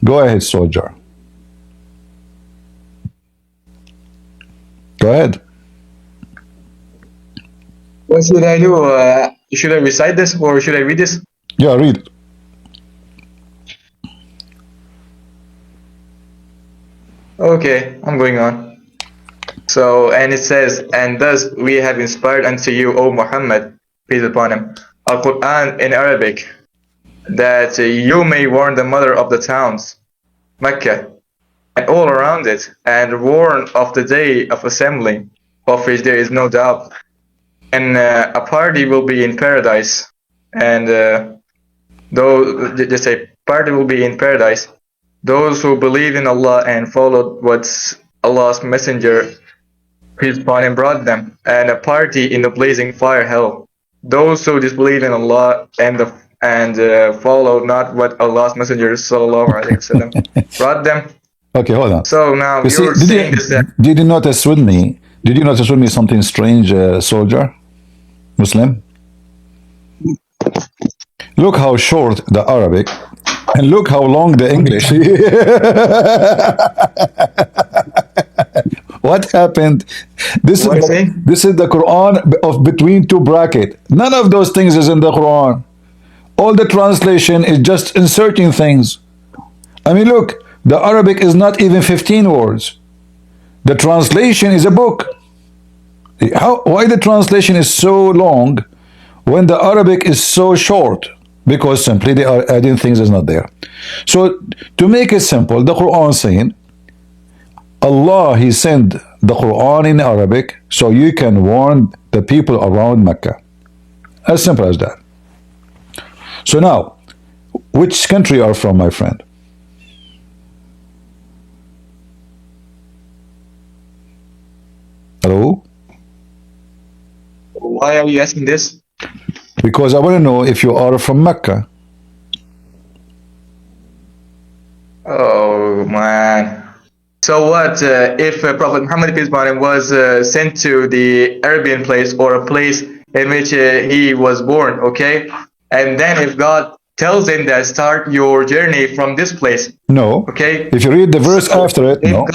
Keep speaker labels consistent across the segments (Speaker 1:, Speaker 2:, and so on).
Speaker 1: Go ahead, soldier. Go ahead.
Speaker 2: What should I do? Should I recite this or should I read this?
Speaker 1: Yeah, read.
Speaker 2: Okay, I'm going on. So, and it says, and thus we have inspired unto you, O Muhammad, peace upon him, a Quran in Arabic, that you may warn the mother of the towns, Mecca, and all around it, and warn of the day of assembling, of which there is no doubt. And a party will be in paradise, and just a party will be in paradise. Those who believe in Allah and followed what Allah's messenger, peace upon him, brought them, and a party in the blazing fire hell. Those who disbelieve in Allah and follow not what Allah's messenger sallallahu alaihi wasallam brought them.
Speaker 1: Okay, hold on.
Speaker 2: So now
Speaker 1: You see,
Speaker 2: you're saying this.
Speaker 1: did you notice with me? Did you notice with me something strange, soldier, Muslim? Look how short the Arabic, and look how long the English. What happened? This is the Quran of between two brackets. None of those things is in the Quran. All the translation is just inserting things. I mean, look, the Arabic is not even 15 words. The translation is a book. Why the translation is so long when the Arabic is so short? Because simply they are adding things that's not there. So to make it simple, the Quran saying, Allah, He sent the Quran in Arabic so you can warn the people around Mecca. As simple as that. So now, which country are from, my friend? Hello?
Speaker 2: Why are you asking this?
Speaker 1: Because I want to know if you are from Mecca.
Speaker 2: Oh man. So what if Prophet Muhammad peace upon him was sent to the Arabian place or a place in which he was born, okay? And then if God tells him that start your journey from this place.
Speaker 1: No.
Speaker 2: Okay.
Speaker 1: If you read the verse after it, no.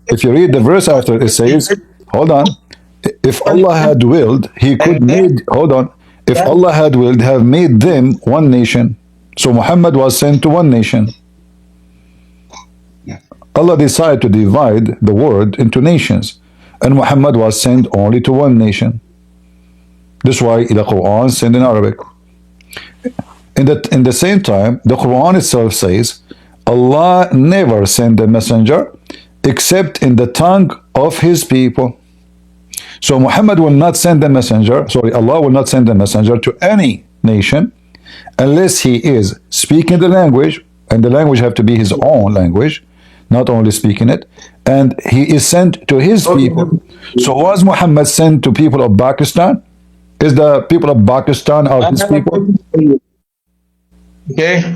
Speaker 1: If you read the verse after it, it says, hold on. If Allah had willed, He could made, hold on. If Allah had willed, have made them one nation. So Muhammad was sent to one nation. Allah decided to divide the world into nations, and Muhammad was sent only to one nation. That's why the Quran is sent in Arabic. In the same time, the Quran itself says, Allah never sent a messenger except in the tongue of His people. So Muhammad will not send a messenger, sorry, Allah will not send a messenger to any nation unless he is speaking the language, and the language have to be his own language, not only speaking it, and he is sent to his people. So was Muhammad sent to people of Pakistan? Is the people of Pakistan are his people?
Speaker 2: Okay.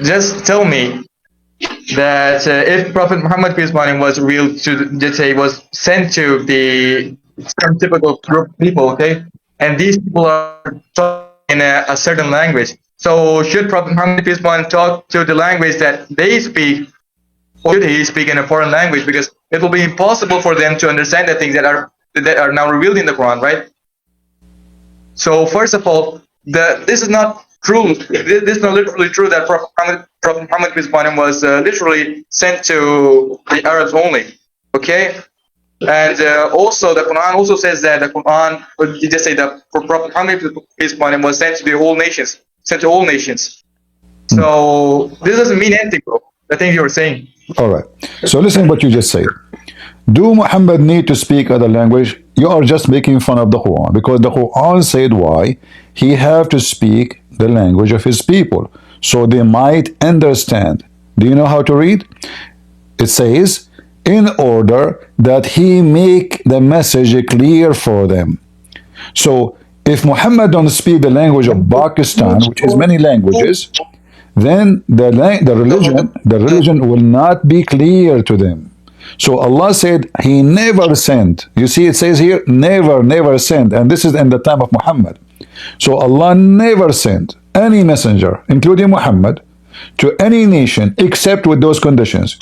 Speaker 2: Just tell me that if Prophet Muhammad peace upon him was real to, let's say, was sent to some typical group of people, okay, and these people are talking in a certain language, so should Prophet Muhammad peace upon him talk to the language that they speak, or should he speak in a foreign language? Because it will be impossible for them to understand the things that are now revealed in the Quran, right? So first of all, this is not true. This is not literally true that Prophet Muhammad peace upon him was literally sent to the Arabs only. Okay, and also the Quran also says that the Quran, you just say that Prophet Muhammad peace upon him was sent to the whole nations, sent to all nations. So this doesn't mean anything, bro. The thing you were saying.
Speaker 1: All right. So listen what you just said. Do Muhammad need to speak other language? You are just making fun of the Quran, because the Quran said why he have to speak the language of his people so they might understand. Do you know how to read? It says, in order that he make the message clear for them. So if Muhammad don't speak the language of Pakistan, which is many languages, then the religion will not be clear to them. So Allah said He never sent. You see, it says here, never sent, and this is in the time of Muhammad. So Allah never sent any messenger, including Muhammad, to any nation except with those conditions.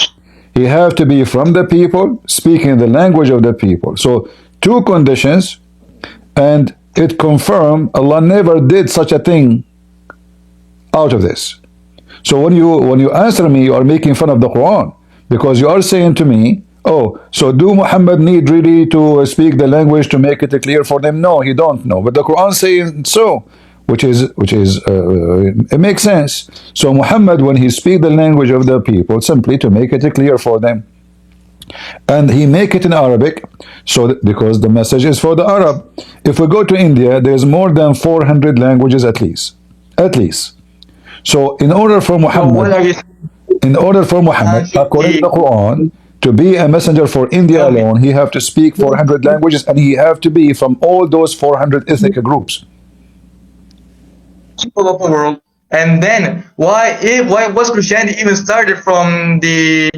Speaker 1: He have to be from the people, speaking the language of the people. So two conditions, and it confirmed Allah never did such a thing out of this. So when you answer me, you are making fun of the Quran, because you are saying to me, oh, so do Muhammad need really to speak the language to make it clear for them? No, he don't know, but the Quran saying so, which is it makes sense. So Muhammad, when he speak the language of the people, simply to make it clear for them, and he make it in Arabic, so because the message is for the Arab. If we go to India, there's more than 400 languages at least. So in order for Muhammad, according to the Quran, to be a messenger for India alone, he have to speak 400 languages, and he have to be from all those 400 ethnic groups.
Speaker 2: People of the world. And then why was Christianity even started from the,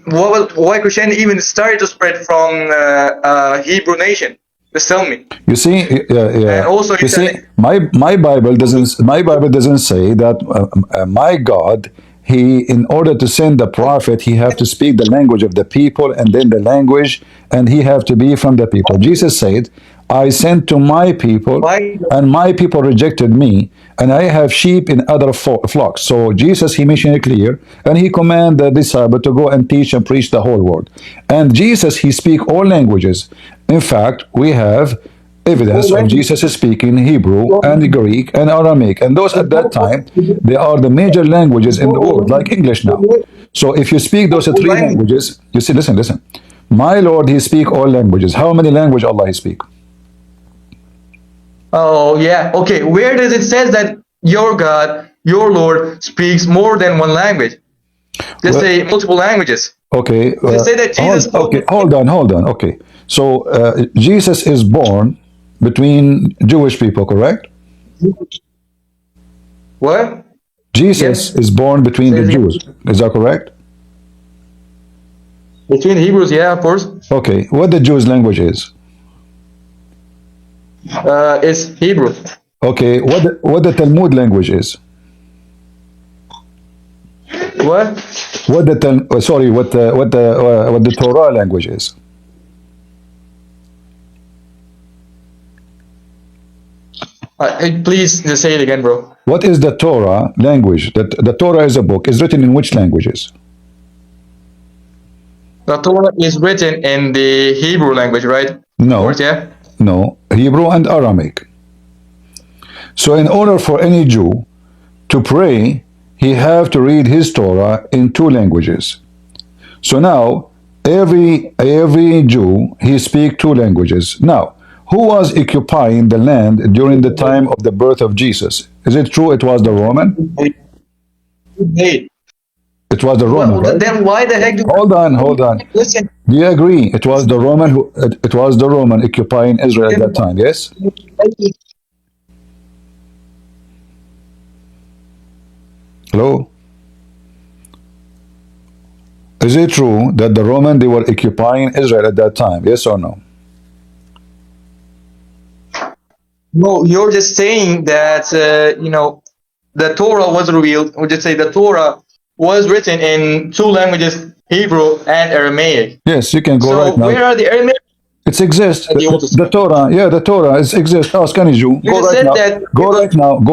Speaker 2: why Christianity even started to spread from Hebrew nation? Just tell me.
Speaker 1: You see,
Speaker 2: And also,
Speaker 1: you see, my Bible doesn't say that my God, he, in order to send the prophet, he have to speak the language of the people, and then the language, and he have to be from the people. Jesus said, I sent to my people,
Speaker 2: why?
Speaker 1: and my people rejected me, and I have sheep in other flocks. So Jesus, he mentioned it clear, and he command the disciple to go and teach and preach the whole world. And Jesus, he speak all languages. In fact, we have evidence of Jesus speaking Hebrew and Greek and Aramaic, and those at that time, they are the major languages in the world, like English now. So if you speak those three languages, you see, listen. My Lord, he speak all languages. How many languages Allah he speak?
Speaker 2: Oh, yeah. Okay, where does it say that your God, your Lord, speaks more than one language? Just say multiple languages.
Speaker 1: Okay.
Speaker 2: Just say that Jesus spoke.
Speaker 1: Okay, hold on. Okay. So Jesus is born between Jewish people, correct?
Speaker 2: What?
Speaker 1: Jesus is born between the Jews. Is that correct?
Speaker 2: Between Hebrews, yeah, of course.
Speaker 1: Okay. What the Jews' language is?
Speaker 2: It's Hebrew.
Speaker 1: Okay. What the Talmud language is?
Speaker 2: What?
Speaker 1: What the Torah language is?
Speaker 2: Please just say it again, bro.
Speaker 1: What is the Torah language? The Torah is a book. Is written in which languages?
Speaker 2: The Torah is written in the Hebrew language, right?
Speaker 1: No.
Speaker 2: Of course, yeah.
Speaker 1: No, Hebrew and Aramaic. So in order for any Jew to pray, he have to read his Torah in two languages. So now every Jew, he speak two languages. Now, who was occupying the land during the time of the birth of Jesus? Is it true it was the Roman? It was the Roman, right?
Speaker 2: Then why the heck do
Speaker 1: Hold on.
Speaker 2: listen?
Speaker 1: Do you agree? It was the Roman it was the Roman occupying Israel at that time, yes? Hello? Is it true that the Roman, they were occupying Israel at that time, yes or no?
Speaker 2: No, you're just saying that the Torah was revealed. Or just say the Torah was written in two languages, Hebrew and Aramaic.
Speaker 1: Yes, you can go
Speaker 2: So
Speaker 1: right now.
Speaker 2: where are the Aramaic?
Speaker 1: It exists.
Speaker 2: The Old
Speaker 1: The Torah, yeah, the Torah exists. Ask any Jew.
Speaker 2: You
Speaker 1: Go
Speaker 2: just
Speaker 1: right
Speaker 2: said
Speaker 1: now.
Speaker 2: that-
Speaker 1: Go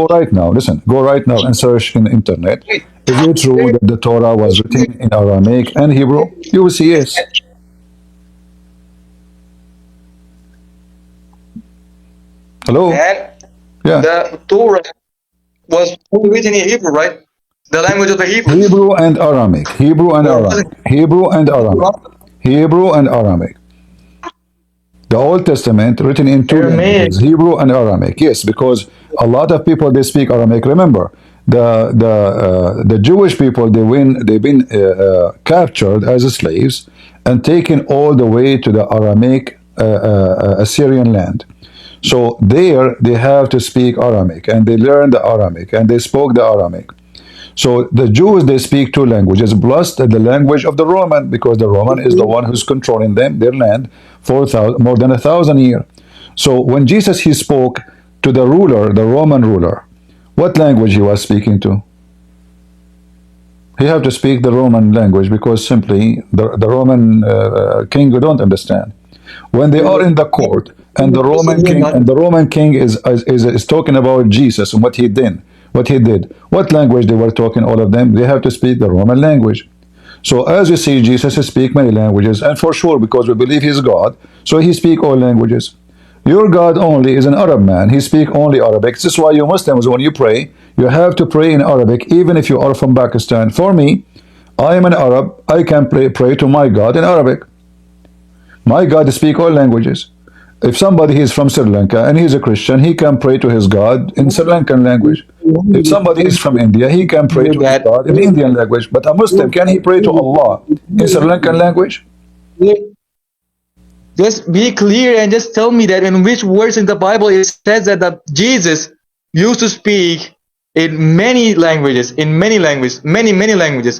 Speaker 1: right now. Listen, go right now and search in the internet. Is it true that the Torah was written in Aramaic and Hebrew? You will see yes. Hello?
Speaker 2: And
Speaker 1: Yeah.
Speaker 2: the Torah was written in Hebrew, right? The language of the Hebrews.
Speaker 1: Hebrew and Aramaic. Hebrew and
Speaker 2: No, it
Speaker 1: Aramaic.
Speaker 2: wasn't.
Speaker 1: Hebrew and Aramaic. Hebrew and Aramaic. The Old Testament written in two
Speaker 2: Aramaic.
Speaker 1: languages, Hebrew and Aramaic. Yes, because a lot of people they speak Aramaic. Remember, the Jewish people they've been captured as slaves and taken all the way to the Aramaic Assyrian land. So there they have to speak Aramaic, and they learn the Aramaic, and they spoke the Aramaic. So the Jews, they speak two languages, plus the language of the Roman, because the Roman is the one who's controlling them, their land, for more than 1,000 years. So when Jesus, he spoke to the ruler, the Roman ruler, what language he was speaking to? He have to speak the Roman language because simply the Roman king don't understand. When they are in the court and the Roman king is talking about Jesus and what he did, what language they were talking, all of them, they have to speak the Roman language. So as you see, Jesus speak many languages, and for sure, because we believe he's God, so he speak all languages. Your God only is an Arab man. He speak only Arabic. This is why you Muslims, when you pray, you have to pray in Arabic, even if you are from Pakistan. For me, I am an Arab. I can pray to my God in Arabic. My God speak all languages. If somebody is from Sri Lanka and he's a Christian, he can pray to his God in Sri Lankan language. If somebody is from India, he can pray to his God in Indian language. But a Muslim, can he pray to Allah in Sri Lankan language?
Speaker 2: Just be clear and just tell me that in which words in the Bible it says that Jesus used to speak in many languages, many languages.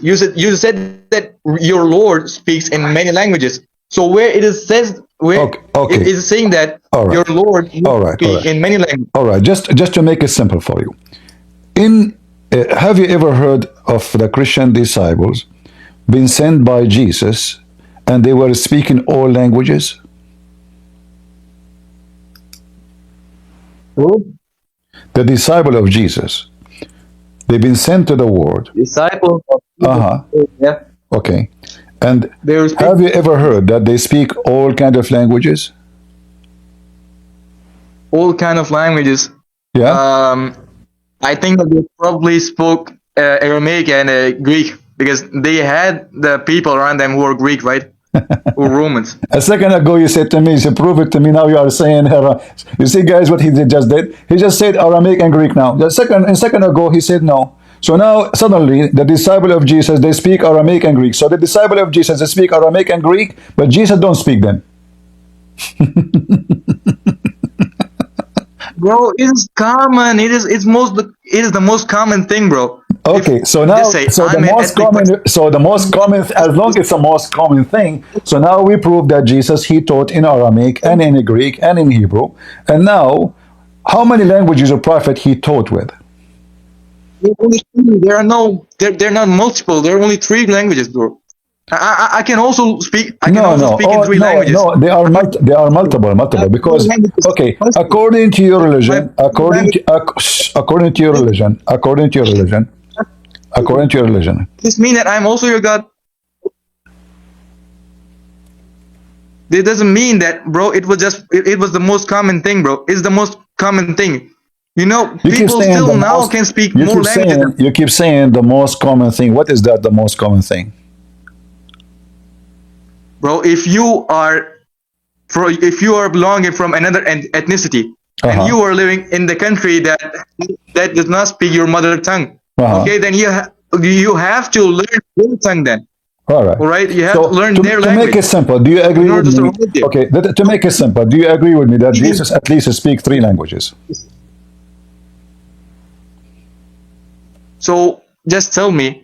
Speaker 2: You said that your Lord speaks in many languages. So where it is says where
Speaker 1: Okay.
Speaker 2: it is saying that your Lord speak in many languages.
Speaker 1: All right. Just to make it simple for you. Have you ever heard of the Christian disciples being sent by Jesus and they were speaking all languages?
Speaker 2: Who?
Speaker 1: The disciple of Jesus. They've been sent to the world.
Speaker 2: Disciples of Jesus. Yeah.
Speaker 1: Okay. And
Speaker 2: They
Speaker 1: have you ever heard that they speak all kind of languages?
Speaker 2: all kind of languages.
Speaker 1: Yeah.
Speaker 2: I think that they probably spoke Aramaic and Greek because they had the people around them who were Greek, right? Who were Romans.
Speaker 1: A second ago, you said to me, you prove it to me. Now you are saying, you see, guys, what he just did? He just said Aramaic and Greek now. A second ago, he said no. So now, suddenly, the disciple of Jesus, they speak Aramaic and Greek. So the disciple of Jesus, they speak Aramaic and Greek, but Jesus don't speak them.
Speaker 2: Bro, it is common. It is the most common thing, bro.
Speaker 1: Okay, so now, the most common, as long as it's the most common thing, so now we prove that Jesus, he taught in Aramaic and in Greek and in Hebrew. And now, how many languages a prophet he taught with?
Speaker 2: There are they're not multiple. There are only 3 languages, bro. I can also speak. I can also speak in 3 languages.
Speaker 1: No, they are multiple because okay, according to your religion, according to your religion.
Speaker 2: This means that I'm also your God. It doesn't mean that, bro. It was the most common thing, bro. It's the most common thing. You know, people still now can speak more languages.
Speaker 1: You keep saying the most common thing. What is that? The most common thing?
Speaker 2: Bro, if you are belonging from another ethnicity and you are living in the country that does not speak your mother tongue, okay, then you have to learn their tongue then. All right, you have to learn their language.
Speaker 1: To make it simple, do you agree with me? Okay, to make it simple, do you agree with me that Jesus at least speaks 3 languages?
Speaker 2: So just tell me,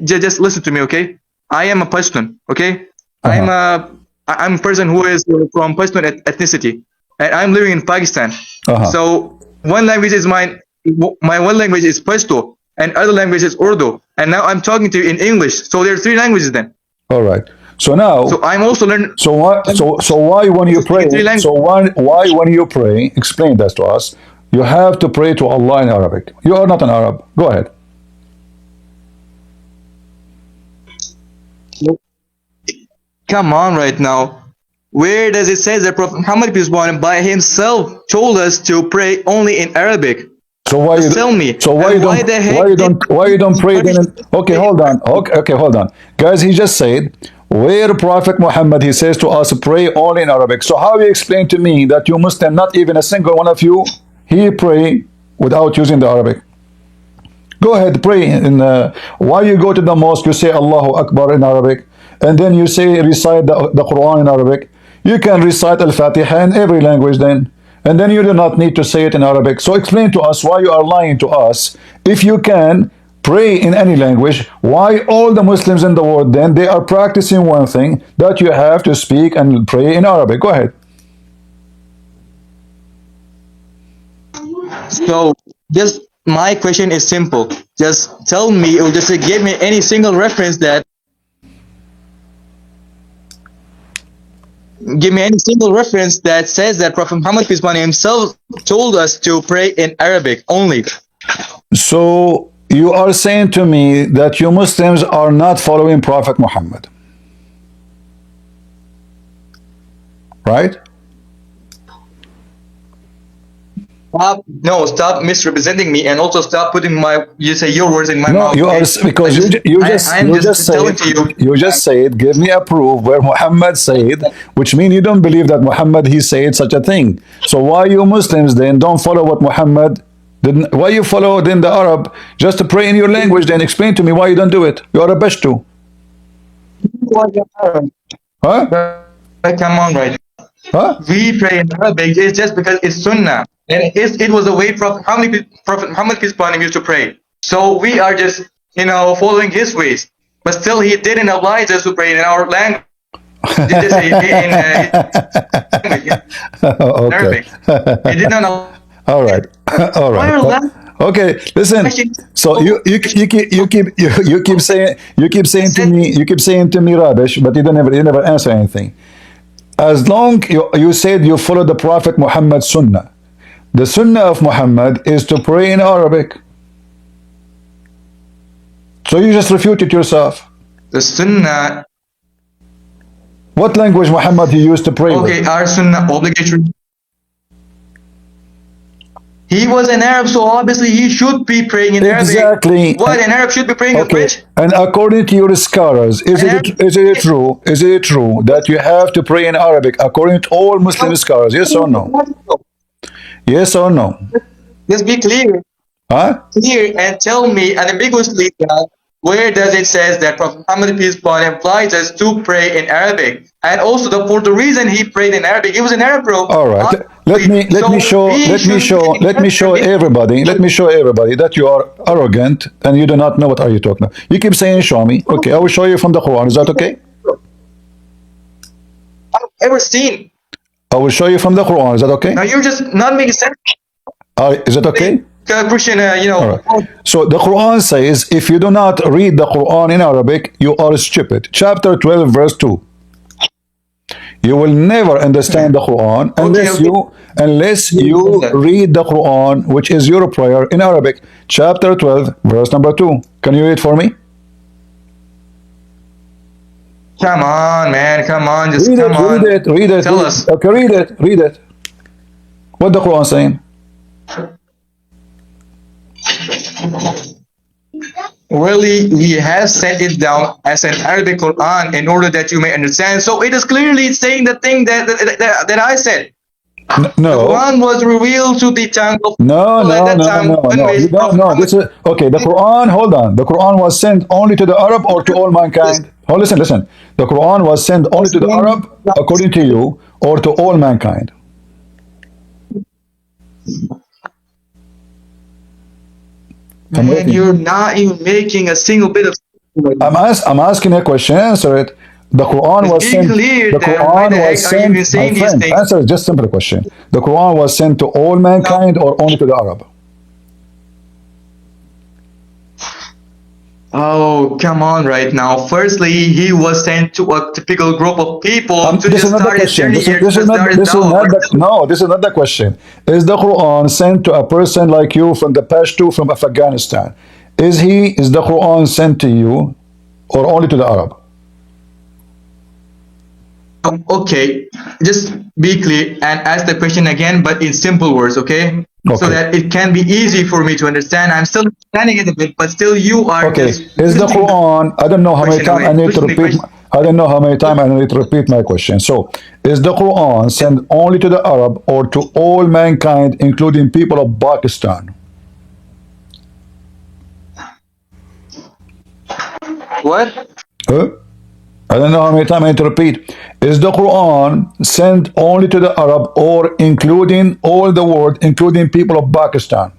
Speaker 2: just listen to me, okay? I am a Pashtun, okay? I'm a person who is from Pashtun ethnicity, and I'm living in Pakistan. So one language is my one language is Pashto, and other language is Urdu. And now I'm talking to you in English. So there are 3 languages then.
Speaker 1: All right. So now.
Speaker 2: So I'm also learning.
Speaker 1: So why when you pray? So why when you pray? Explain that to us. You have to pray to Allah in Arabic. You are not an Arab. Go ahead.
Speaker 2: Come on, right now. Where does it say that Prophet Muhammad peace be upon him by himself told us to pray only in Arabic?
Speaker 1: So why you
Speaker 2: tell me?
Speaker 1: So why you don't pray then? Okay, hold on. Okay, hold on, guys. He just said where Prophet Muhammad he says to us pray only in Arabic. So how you explain to me that you Muslim, not even a single one of you, he pray without using the Arabic? Go ahead, pray. Why you go to the mosque? You say Allahu Akbar in Arabic, and then you say recite the Quran in Arabic. You can recite Al-Fatiha in every language then. And then you do not need to say it in Arabic. So explain to us why you are lying to us. If you can pray in any language, why all the Muslims in the world then, they are practicing one thing, that you have to speak and pray in Arabic. Go ahead.
Speaker 2: So just my question is simple. Just tell me, or just give me any single reference that says that Prophet Muhammad peace be upon him himself told us to pray in Arabic only.
Speaker 1: So you are saying to me that you Muslims are not following Prophet Muhammad, right?
Speaker 2: Stop misrepresenting me, and also stop putting your words in my
Speaker 1: No,
Speaker 2: mouth.
Speaker 1: you are
Speaker 2: Okay?
Speaker 1: because
Speaker 2: I'm just telling to you.
Speaker 1: you just said give me a proof where Muhammad said, which means you don't believe that Muhammad he said such a thing. So why you Muslims then don't follow what Muhammad didn't? Why you follow then the Arab just to pray in your language? Then explain to me why you don't do it. You are a Pashto, huh?
Speaker 2: Come on, right?
Speaker 1: Huh?
Speaker 2: We pray in Arabic. It's just because it's Sunnah, and it was the way Prophet Muhammad peace be upon him used to pray. So we are just following his ways, but still he didn't oblige us to pray in our language. Did they say in
Speaker 1: Okay.
Speaker 2: Arabic? He did not know.
Speaker 1: All right. All right. Okay, listen. So you keep saying to me rubbish, but you never answer anything. As long you said you follow the Prophet Muhammad's Sunnah, the Sunnah of Muhammad is to pray in Arabic. So you just refute it yourself.
Speaker 2: The Sunnah.
Speaker 1: What language Muhammad he used to pray with?
Speaker 2: Okay, our Sunnah obligatory. He was an Arab, so obviously he should be praying in Arabic.
Speaker 1: Exactly.
Speaker 2: What, an Arab should be praying in French?
Speaker 1: And according to your scholars, is it true that you have to pray in Arabic according to all Muslim scholars? Yes or no? Yes or no?
Speaker 2: Just be clear.
Speaker 1: Huh?
Speaker 2: Clear and tell me unambiguously where does it says that Prophet Muhammad peace be upon him implies us to pray in Arabic, and also for the reason he prayed in Arabic, he was an Arab, bro.
Speaker 1: All right. Let me show everybody that you are arrogant and you do not know what are you talking about. You keep saying show me. Okay, I will show you from the Quran. Is that okay?
Speaker 2: I've ever seen.
Speaker 1: I will show you from the Quran. Is that okay?
Speaker 2: Now you're just not making sense.
Speaker 1: Is it okay?
Speaker 2: Christian,
Speaker 1: Right. So the Quran says, if you do not read the Quran in Arabic, you are stupid. Chapter 12, verse 2. You will never understand the Quran unless you read the Quran, which is your prayer, in Arabic. Chapter 12, verse number 2. Can you read for me?
Speaker 2: Come on, man. Come on. Just
Speaker 1: read
Speaker 2: come on.
Speaker 1: Read it.
Speaker 2: Tell us.
Speaker 1: Okay, read it. What the Quran saying?
Speaker 2: Really, he has sent it down as an Arabic Quran in order that you may understand. So it is clearly saying the thing that I said.
Speaker 1: No.
Speaker 2: The Quran was revealed to the tongue of
Speaker 1: No. You don't know. This is okay. The Quran. Hold on. The Quran was sent only to the Arab or to all mankind. Oh, listen. The Quran was sent only to the Arab, according to you, or to all mankind.
Speaker 2: Man, you're not even making a single bit of.
Speaker 1: I'm asking a question. Answer it. The Quran was sent. The Quran was sent. My friend, answer just simple question. The Quran was sent to all mankind or only to the Arab?
Speaker 2: Oh, come on right now. Firstly, he was sent to a typical group of people to just start his journey here. This is not
Speaker 1: the question. Is the Quran sent to a person like you from the Pashto from Afghanistan? Is the Quran sent to you or only to the Arab?
Speaker 2: Okay, just be clear and ask the question again, but in simple words, okay? So that it can be easy for me to understand. I'm still understanding it a bit, but still you are.
Speaker 1: Okay, is the Quran? I don't know how many times I need to repeat. I don't know how many times I need to repeat my question. So, is the Quran sent only to the Arab or to all mankind, including people of Pakistan?
Speaker 2: What?
Speaker 1: I don't know how many times I need to repeat. Is the Quran sent only to the Arab or including all the world, including people of Pakistan?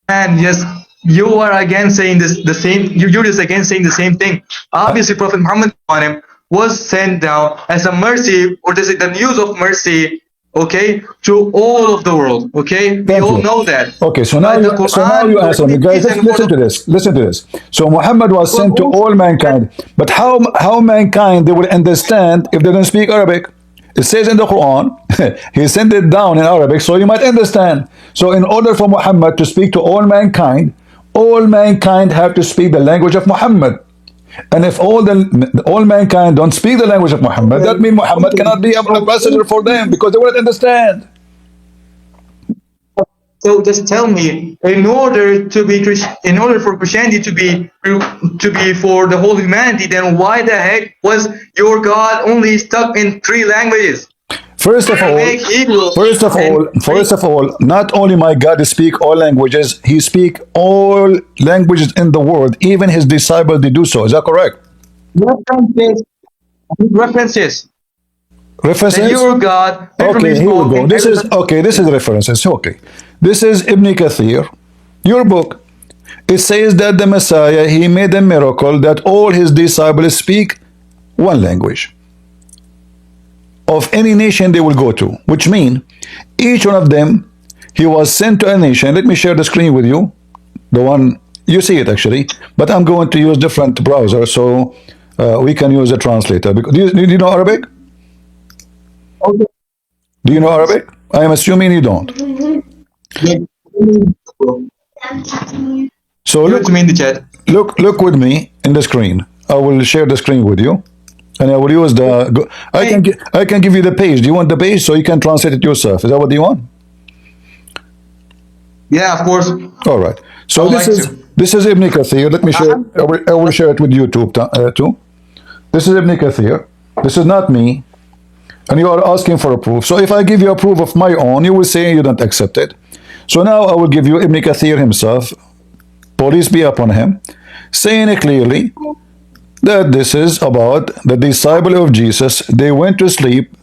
Speaker 2: And yes, you are again saying the same. You're just again saying the same thing. Obviously, Prophet Muhammad on him was sent down as a mercy, or is it the news of mercy okay, to all of the world. Okay, we
Speaker 1: Thank
Speaker 2: all
Speaker 1: you.
Speaker 2: know that.
Speaker 1: Okay, so now
Speaker 2: But the
Speaker 1: you
Speaker 2: Quran
Speaker 1: answer me,
Speaker 2: already
Speaker 1: guys.
Speaker 2: is an word
Speaker 1: Listen
Speaker 2: of
Speaker 1: to this. Listen to this. So Muhammad was sent to all mankind, but how mankind they will understand if they don't speak Arabic? It says in the Quran, he sent it down in Arabic, so you might understand. So in order for Muhammad to speak to all mankind have to speak the language of Muhammad. And if all mankind don't speak the language of Muhammad, that means Muhammad cannot be a messenger for them because they won't understand.
Speaker 2: So just tell me, in order for Christianity to be for the whole humanity, then why the heck was your God only stuck in 3 languages?
Speaker 1: First of all,
Speaker 2: Make Hebrew
Speaker 1: first of
Speaker 2: and
Speaker 1: all,
Speaker 2: Greek.
Speaker 1: first of all, not only my God speak all languages, he speak all languages in the world. Even his disciples they do so. Is that correct?
Speaker 2: References, references that
Speaker 1: References?
Speaker 2: your God literally
Speaker 1: Okay, here we
Speaker 2: spoke
Speaker 1: go.
Speaker 2: in
Speaker 1: This
Speaker 2: every.
Speaker 1: is okay. This is references. Okay, this is Ibn Kathir, your book. It says that the Messiah he made a miracle that all his disciples speak one language of any nation they will go to, which mean each one of them he was sent to a nation. Let me share the screen with you, the one you see it actually, but I'm going to use different browser so we can use a translator. Because do you know Arabic?
Speaker 2: Okay.
Speaker 1: Do you know Arabic? I am assuming you don't. So
Speaker 2: Give it to me in the chat.
Speaker 1: look with me in the screen. I will share the screen with you, and I will use the. I can give you the page. Do you want the page so you can translate it yourself? Is that what you want?
Speaker 2: Yeah, of course.
Speaker 1: All right. So
Speaker 2: I would like to.
Speaker 1: this is Ibn Kathir. Let me share. I will share it with you too. This is Ibn Kathir. This is not me, and you are asking for a proof. So if I give you a proof of my own, you will say you don't accept it. So now I will give you Ibn Kathir himself. Police be upon him, saying it clearly that this is about the disciple of Jesus. They went to sleep.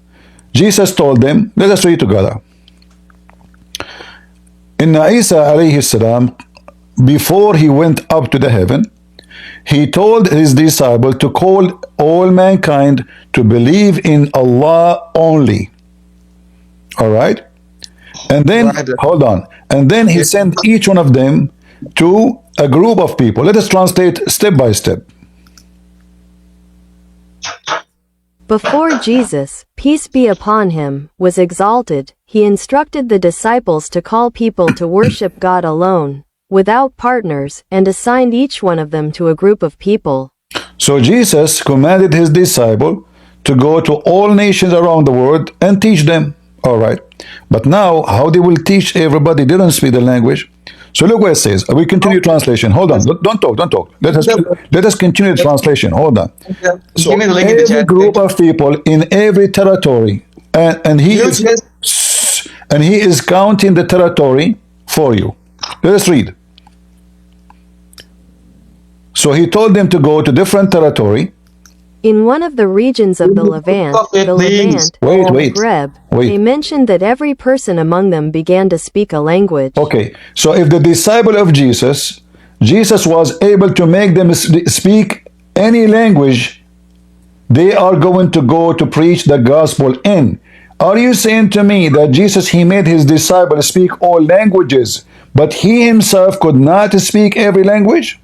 Speaker 1: Jesus told them, let us read together. In Isa alayhi salam, before he went up to the heaven, he told his disciple to call all mankind to believe in Allah only. All right? And then, hold on. And then he sent each one of them to a group of people. Let us translate step by step.
Speaker 3: Before Jesus, peace be upon him, was exalted, he instructed the disciples to call people to worship God alone, without partners, and assigned each one of them to a group of people.
Speaker 1: So Jesus commanded his disciple to go to all nations around the world and teach them. All right. But now, how they will teach everybody? They don't speak the language. So look what it says. We continue translation. Hold on. Don't talk. Don't talk. Let us continue the translation. Hold on. So
Speaker 2: Give me the link in the
Speaker 1: every
Speaker 2: chat.
Speaker 1: group of people in every territory, and he is counting the territory for you. Let us read. So he told them to go to different territory.
Speaker 3: In one of the regions of the Levant, they mentioned that every person among them began to speak a language.
Speaker 1: Okay, so if the disciple of Jesus was able to make them speak any language, they are going to go to preach the gospel in. Are you saying to me that Jesus, he made his disciples speak all languages, but he himself could not speak every language?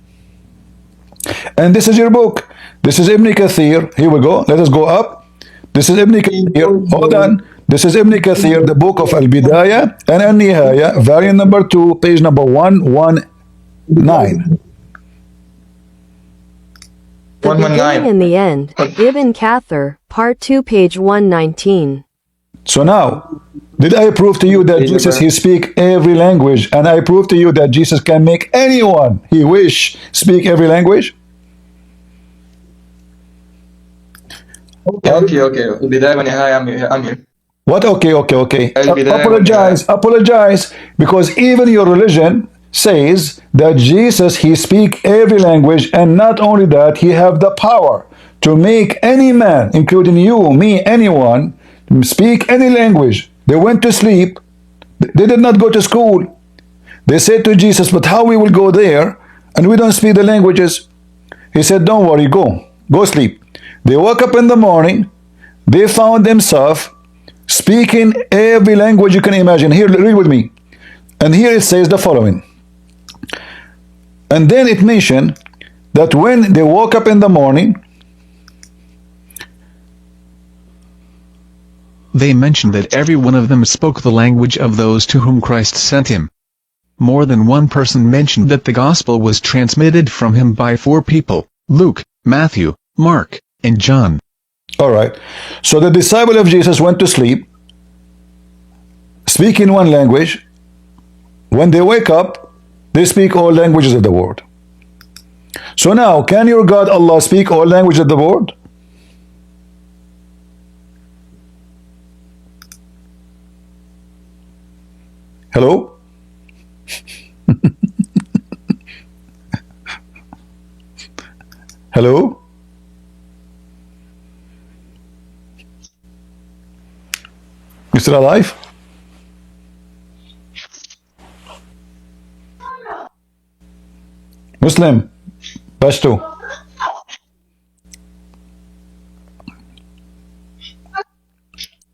Speaker 1: And this is your book. This is Ibn Kathir. Here we go. Let us go up. This is Ibn Kathir. Hold on. This is Ibn Kathir, the book of Al-Bidayah and Al-Nihaya, variant number 2, page number 119.
Speaker 3: The beginning and the end, Ibn Kathir, part 2, page 119.
Speaker 1: So now, did I prove to you that Jesus, he speak every language, and I prove to you that Jesus can make anyone he wish speak every language?
Speaker 2: Okay. I'm here.
Speaker 1: What? Okay. Apologize, because even your religion says that Jesus, he speak every language, and not only that, he have the power to make any man, including you, me, anyone, speak any language. They went to sleep. They did not go to school. They said to Jesus, but how we will go there and we don't speak the languages? He said, don't worry, go sleep. They woke up in the morning. They found themselves speaking every language you can imagine. Here, read with me. And here it says the following. And then it mentioned that when they woke up in the morning,
Speaker 4: they mentioned that every one of them spoke the language of those to whom Christ sent him. More than one person mentioned that the gospel was transmitted from him by 4 people: Luke, Matthew, Mark, and John.
Speaker 1: All right. So the disciple of Jesus went to sleep, speaking one language. When they wake up, they speak all languages of the world. So now, can your God Allah speak all languages of the world? Hello? Hello? You still alive? Muslim, Pashto.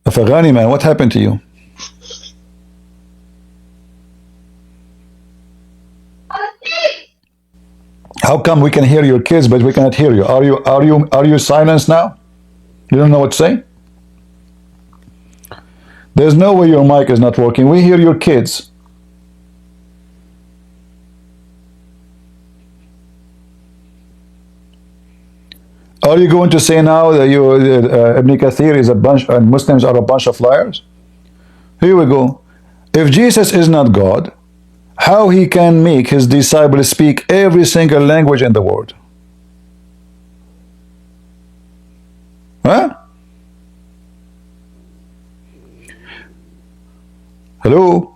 Speaker 1: Afghani man, what happened to you? How come we can hear your kids but we cannot hear you? Are you silenced now? You don't know what to say? There's no way your mic is not working. We hear your kids. Are you going to say now that Ibn Kathir is a bunch and Muslims are a bunch of liars? Here we go. If Jesus is not God, how he can make his disciples speak every single language in the world? Huh? Hello?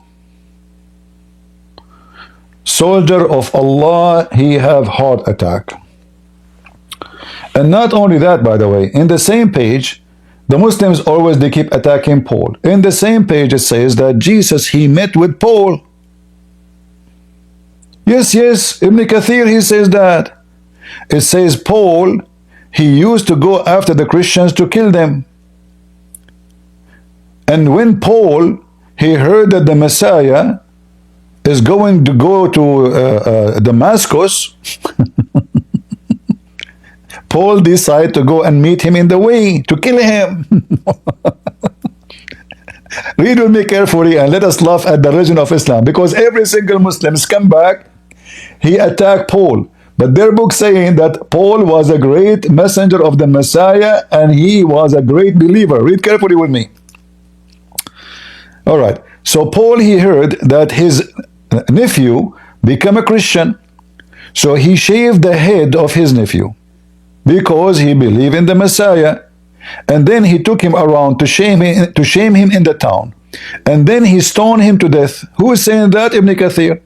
Speaker 1: Soldier of Allah, he have heart attack. And not only that, by the way, in the same page, the Muslims always, they keep attacking Paul. In the same page it says that Jesus, he met with Paul. Yes, Ibn Kathir, he says that. It says Paul, he used to go after the Christians to kill them. And when Paul, he heard that the Messiah is going to go to Damascus, Paul decided to go and meet him in the way to kill him. Read with me carefully and let us laugh at the religion of Islam, because every single Muslim scumbag, he attacked Paul. But their book saying that Paul was a great messenger of the Messiah and he was a great believer. Read carefully with me. All right. So Paul, he heard that his nephew became a Christian. So he shaved the head of his nephew because he believed in the Messiah. And then he took him around to shame him in the town. And then he stoned him to death. Who is saying that? Ibn Kathir.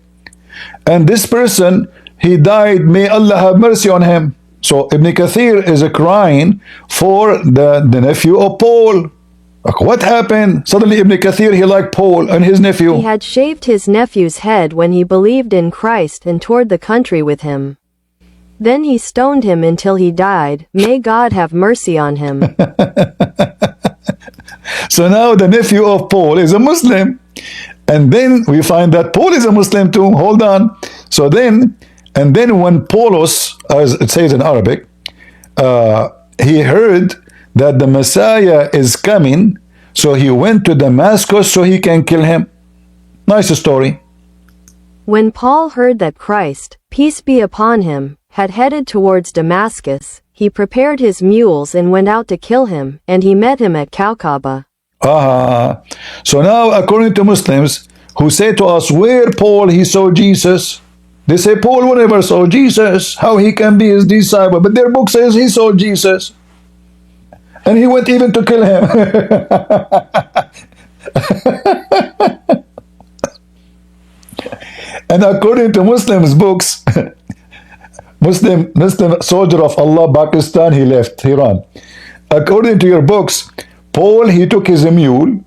Speaker 1: And this person, he died. May Allah have mercy on him. So Ibn Kathir is crying for the nephew of Paul. What happened? Suddenly Ibn Kathir, he liked Paul and his nephew.
Speaker 3: He had shaved his nephew's head when he believed in Christ and toured the country with him. Then he stoned him until he died. May God have mercy on him.
Speaker 1: So now the nephew of Paul is a Muslim. And then we find that Paul is a Muslim too. Hold on. So then, and then when Paulus, as it says in Arabic, he heard that the Messiah is coming, so he went to Damascus so he can kill him. Nice story.
Speaker 3: When Paul heard that Christ, peace be upon him, had headed towards Damascus, he prepared his mules and went out to kill him, and he met him at Kaukaba.
Speaker 1: So now, according to Muslims who say to us, where Paul he saw Jesus, they say Paul never saw Jesus. How he can be his disciple? But their book says he saw Jesus. And he went even to kill him. And according to Muslims' books, Muslim soldier of Allah, Pakistan, he left, he ran. According to your books, Paul, he took his mule,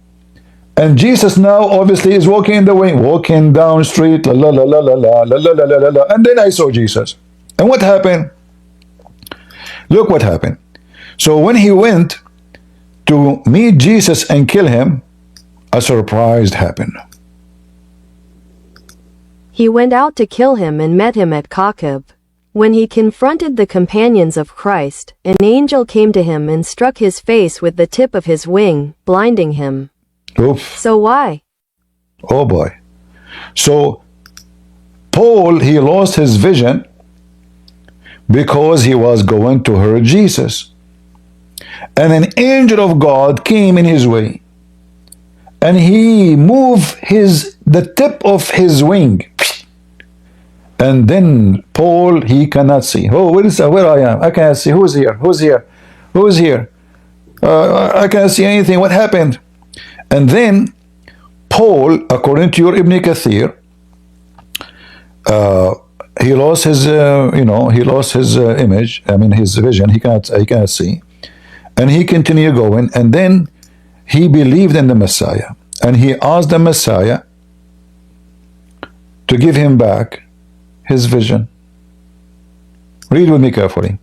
Speaker 1: and Jesus now obviously is walking in the way, walking down street, la la la la la la la la la la la, and then I saw Jesus. And what happened? Look what happened. So when he went to meet Jesus and kill him, a surprise happened.
Speaker 3: He went out to kill him and met him at Kakab. When he confronted the companions of Christ, an angel came to him and struck his face with the tip of his wing, blinding him.
Speaker 1: Oof.
Speaker 3: So why?
Speaker 1: Oh boy. So Paul, he lost his vision because he was going to hurt Jesus. And an angel of God came in his way. And he moved the tip of his wing. And then Paul, he cannot see. Oh, where I am? I cannot see. Who's here? Who's here? Who's here? I cannot see anything. What happened? And then Paul, according to your Ibn Kathir, he lost his, he lost his image. I mean, his vision. He cannot see, and he continued going. And then he believed in the Messiah, and he asked the Messiah to give him back his vision. Read with me carefully.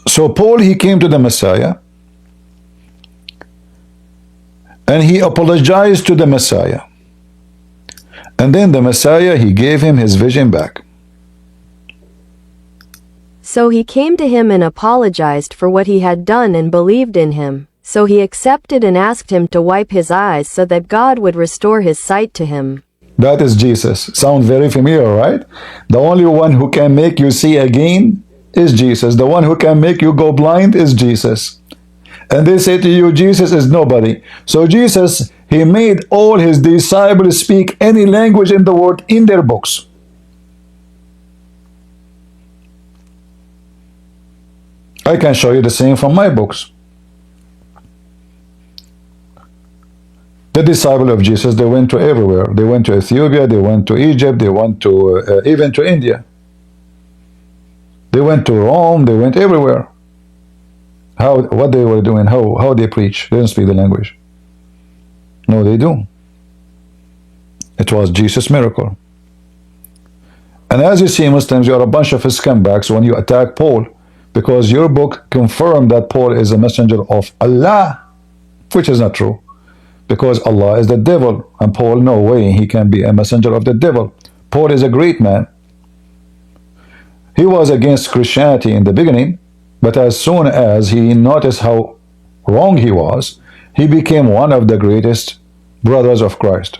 Speaker 1: So Paul, he came to the Messiah and he apologized to the Messiah, and then the Messiah, he gave him his vision back.
Speaker 3: So he came to him and apologized for what he had done and believed in him. So he accepted and asked him to wipe his eyes so that God would restore his sight to him.
Speaker 1: That is Jesus. Sound very familiar, right? The only one who can make you see again is Jesus. The one who can make you go blind is Jesus. And they say to you, Jesus is nobody. So Jesus, he made all his disciples speak any language in the world in their books. I can show you the same from my books. The disciples of Jesus, they went to everywhere. They went to Ethiopia, they went to Egypt, they went to even to India. They went to Rome, they went everywhere. What they were doing, how they preach. They didn't speak the language. No, they do. It was Jesus' miracle. And as you see, Muslims, you are a bunch of scumbags when you attack Paul, because your book confirmed that Paul is a messenger of Allah, which is not true. Because Allah is the devil, and Paul, no way he can be a messenger of the devil. Paul is a great man. He was against Christianity in the beginning, but as soon as he noticed how wrong he was, he became one of the greatest brothers of Christ.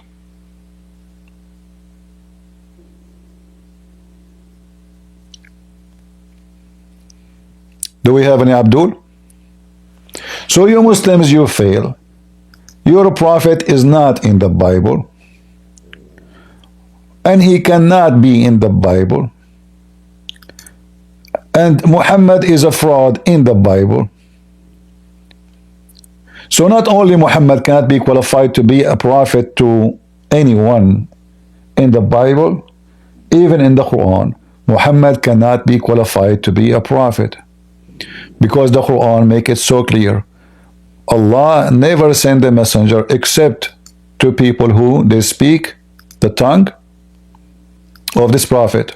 Speaker 1: Do we have any Abdul? So you Muslims, you fail. Your prophet is not in the Bible, and he cannot be in the Bible, and Muhammad is a fraud in the Bible. So not only Muhammad cannot be qualified to be a prophet to anyone in the Bible, even in the Quran, Muhammad cannot be qualified to be a prophet, because the Quran makes it so clear. Allah never sent a messenger except to people who they speak the tongue of this prophet.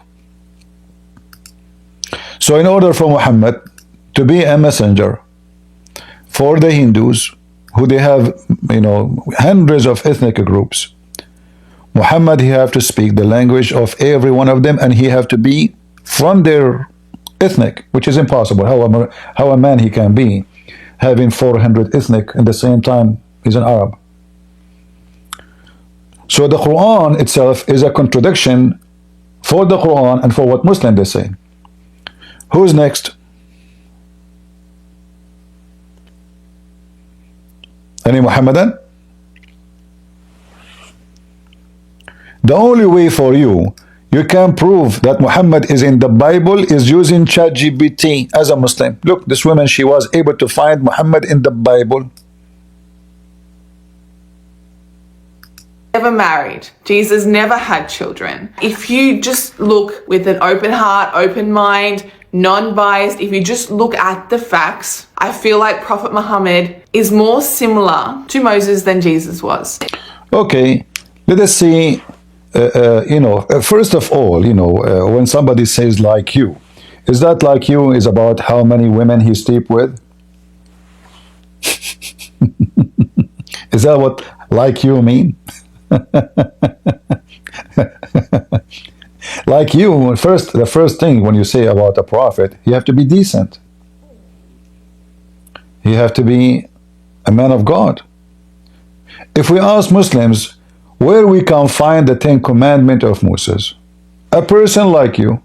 Speaker 1: So in order for Muhammad to be a messenger for the Hindus, who they have, hundreds of ethnic groups, Muhammad, he have to speak the language of every one of them, and he have to be from their ethnic, which is impossible. How a man he can be having 400 ethnic in the same time he's an Arab. So the Quran itself is a contradiction for the Quran and for what Muslims they say. Who's next? Any Muhammadan? The only way for you can prove that Muhammad is in the Bible is using ChatGPT as a Muslim. Look, this woman, she was able to find Muhammad in the Bible.
Speaker 5: Never married. Jesus never had children. If you just look with an open heart, open mind, non-biased, if you just look at the facts, I feel like Prophet Muhammad is more similar to Moses than Jesus was.
Speaker 1: Okay, let us see first of all, when somebody says like you, is that like you is about how many women he sleep with? Is that what like you mean? Like you, the first thing when you say about a prophet, you have to be decent. You have to be a man of God. If we ask Muslims where we can find the 10 commandments of Moses, a person like you,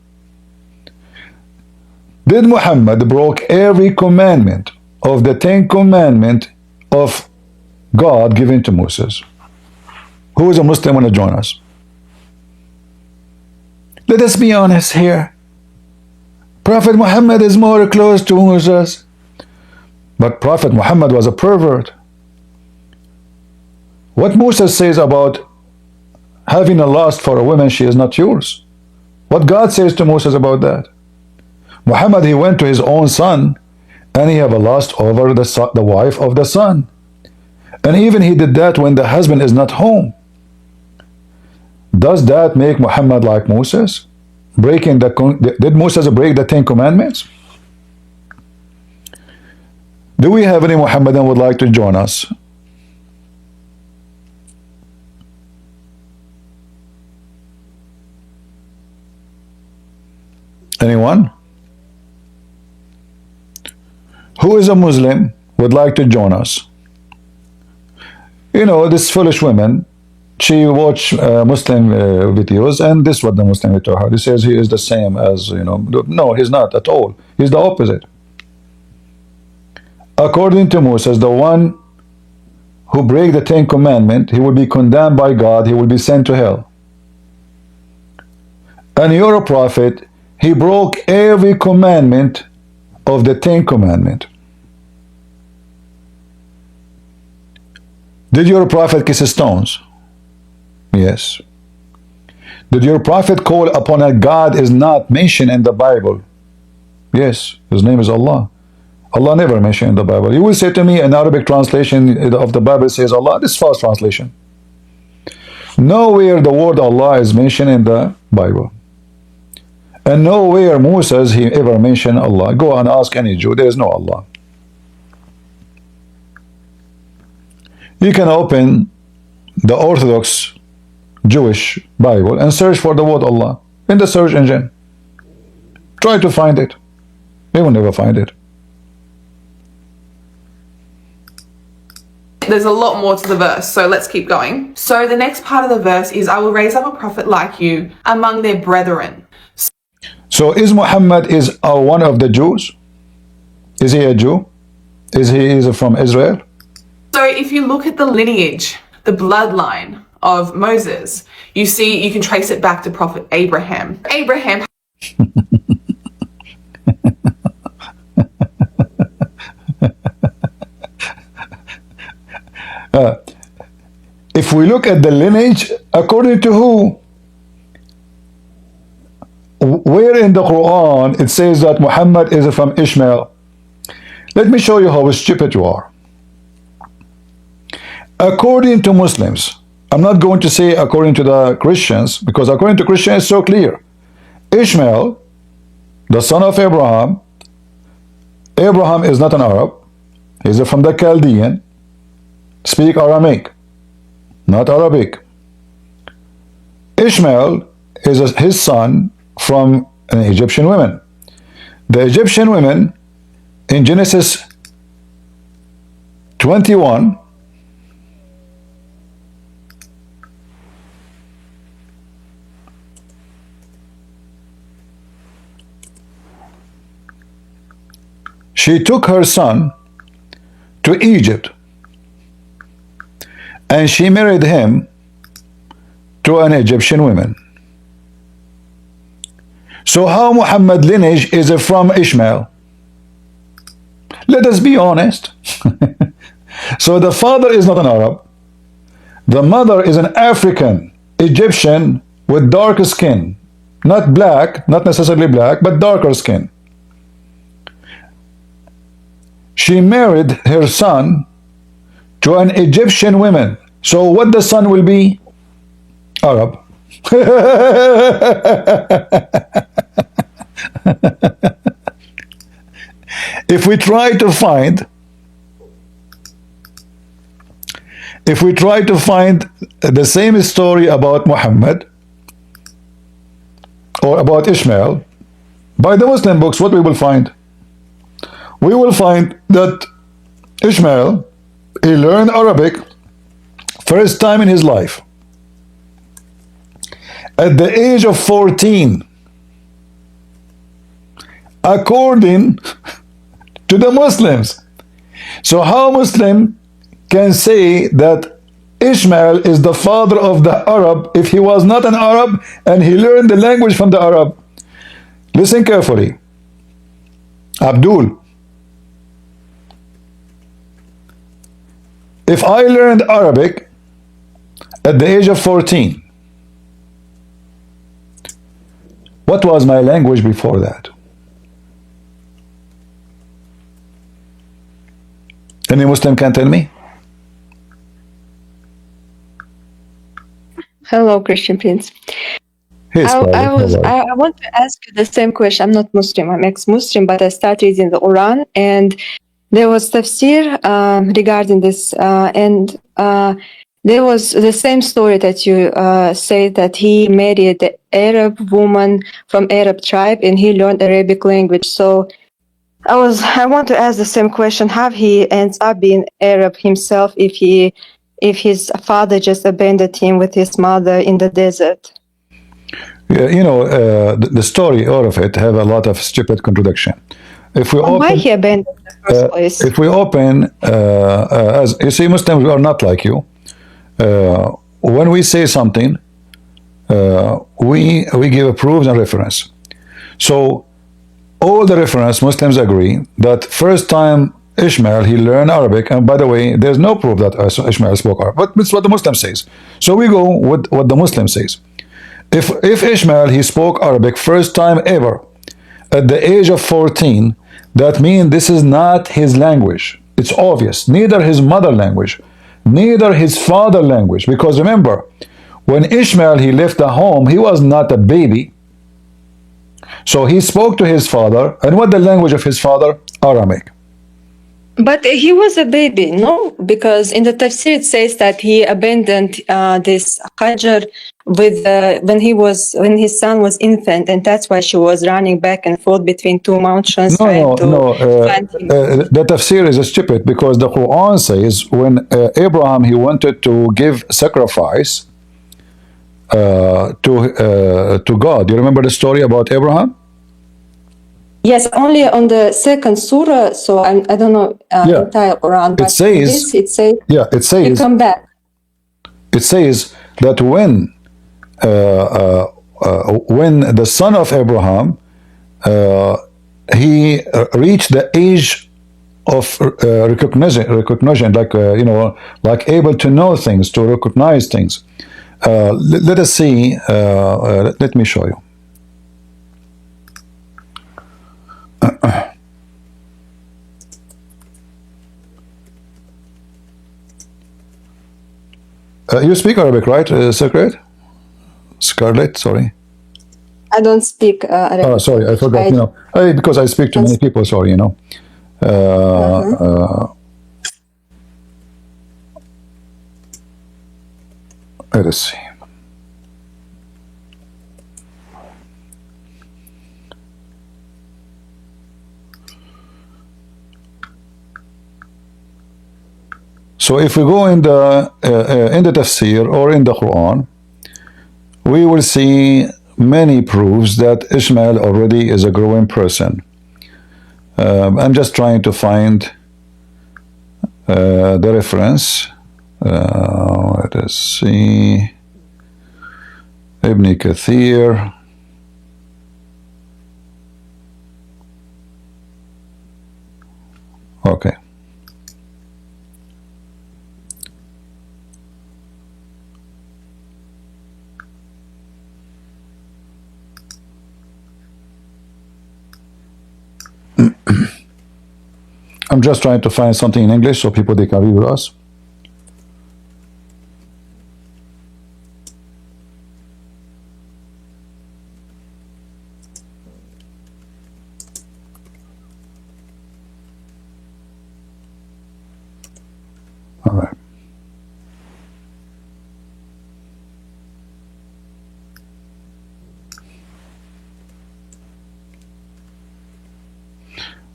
Speaker 1: did Muhammad broke every commandment of the 10 commandments of God given to Moses? Who is a Muslim want to join us? Let us be honest here. Prophet Muhammad is more close to Moses. But Prophet Muhammad was a pervert. What Moses says about having a lust for a woman, she is not yours. What God says to Moses about that? Muhammad, he went to his own son and he have a lust over the wife of the son. And even he did that when the husband is not home. Does that make Muhammad like Moses? Did Moses break the 10 commandments? Do we have any Muhammadan would like to join us? Anyone? Who is a Muslim would like to join us? This foolish woman, she watch Muslim videos, and this is what the Muslim told her. He says he is the same as, no, he's not at all. He's the opposite. According to Moses, the one who break the 10 commandments, he will be condemned by God, he will be sent to hell. And you're a prophet, he broke every commandment of the 10 commandments. Did your prophet kiss stones? Yes. Did your prophet call upon a God is not mentioned in the Bible? Yes. His name is Allah. Allah never mentioned in the Bible. You will say to me an Arabic translation of the Bible says Allah. This is false translation. Nowhere the word Allah is mentioned in the Bible. And nowhere Moses he ever mentioned Allah. Go and ask any Jew. There is no Allah. You can open the Orthodox Jewish Bible and search for the word Allah in the search engine. Try to find it. You will never find it.
Speaker 5: There's a lot more to the verse, so let's keep going. So the next part of the verse is, I will raise up a prophet like you among their brethren.
Speaker 1: So is Muhammad one of the Jews? Is he a Jew? Is he from Israel?
Speaker 5: So if you look at the lineage, the bloodline of Moses, you can trace it back to Prophet Abraham. Abraham
Speaker 1: if we look at the lineage, according to who? Where in the Quran it says that Muhammad is from Ishmael? Let me show you how stupid you are. According to Muslims, I'm not going to say according to the Christians, because according to Christians it's so clear. Ishmael, the son of Abraham, Abraham is not an Arab. He's from the Chaldean, speak Aramaic, not Arabic. Ishmael is his son from an Egyptian woman. The Egyptian women in Genesis 21, she took her son to Egypt and she married him to an Egyptian woman. So how Muhammad lineage is from Ishmael? Let us be honest. So the father is not an Arab. The mother is an African Egyptian with darker skin. Not black, not necessarily black, but darker skin. She married her son to an Egyptian woman. So what the son will be? Arab. If we try to find the same story about Muhammad or about Ishmael by the Muslim books, what we will find? We will find that Ishmael, he learned Arabic first time in his life at the age of 14, according to the Muslims. So how Muslim can say that Ishmael is the father of the Arab if he was not an Arab and he learned the language from the Arab? Listen carefully. Abdul, if I learned Arabic at the age of 14, what was my language before that? Any Muslim can tell me?
Speaker 6: Hello, Christian Prince.
Speaker 1: Hey,
Speaker 6: I
Speaker 1: Scarlet,
Speaker 6: I want to ask you the same question. I'm not Muslim. I'm ex-Muslim, but I started reading the Quran, and there was tafsir regarding this, and there was the same story that you say that he married the Arab woman from Arab tribe, and he learned Arabic language. So I want to ask the same question: how he ends up being Arab himself if his father just abandoned him with his mother in the desert?
Speaker 1: Yeah, the story, all of it, have a lot of stupid contradiction. If we
Speaker 6: Why
Speaker 1: open,
Speaker 6: he abandoned in the first place?
Speaker 1: if we open, as you see, Muslims are not like you. When we say something, we give proofs and reference. So all the reference, Muslims agree that first time Ishmael, he learned Arabic, and by the way, there's no proof that Ishmael spoke Arabic, but it's what the Muslim says. So we go with what the Muslim says. If Ishmael, he spoke Arabic first time ever at the age of 14, that means this is not his language. It's obvious. Neither his mother language, neither his father language. Because remember, when Ishmael, he left the home, he was not a baby. So he spoke to his father, and what the language of his father? Aramaic.
Speaker 6: But he was a baby, no? Because in the tafsir it says that he abandoned this Hajar with when his son was infant, and that's why she was running back and forth between two mountains trying to find him.
Speaker 1: The tafsir is stupid because the Quran says when Abraham, he wanted to give sacrifice to God. You remember the story about Abraham?
Speaker 6: Yes, only on the second surah, so I don't know entire Quran. But
Speaker 1: it says,
Speaker 6: it says, you come back.
Speaker 1: It says that when the son of Abraham he reached the age of recognition, like like able to know things, to recognize things. Let us see. Let me show you. You speak Arabic, right, Scarlet? Sorry.
Speaker 6: I don't speak Arabic.
Speaker 1: Oh, sorry, I forgot. Because I speak to many people. Sorry, Let us see. So if we go in the tafsir or in the Quran, we will see many proofs that Ishmael already is a growing person. I'm just trying to find the reference. Let us see. Ibn Kathir. Okay. I'm just trying to find something in English so people they can read with us.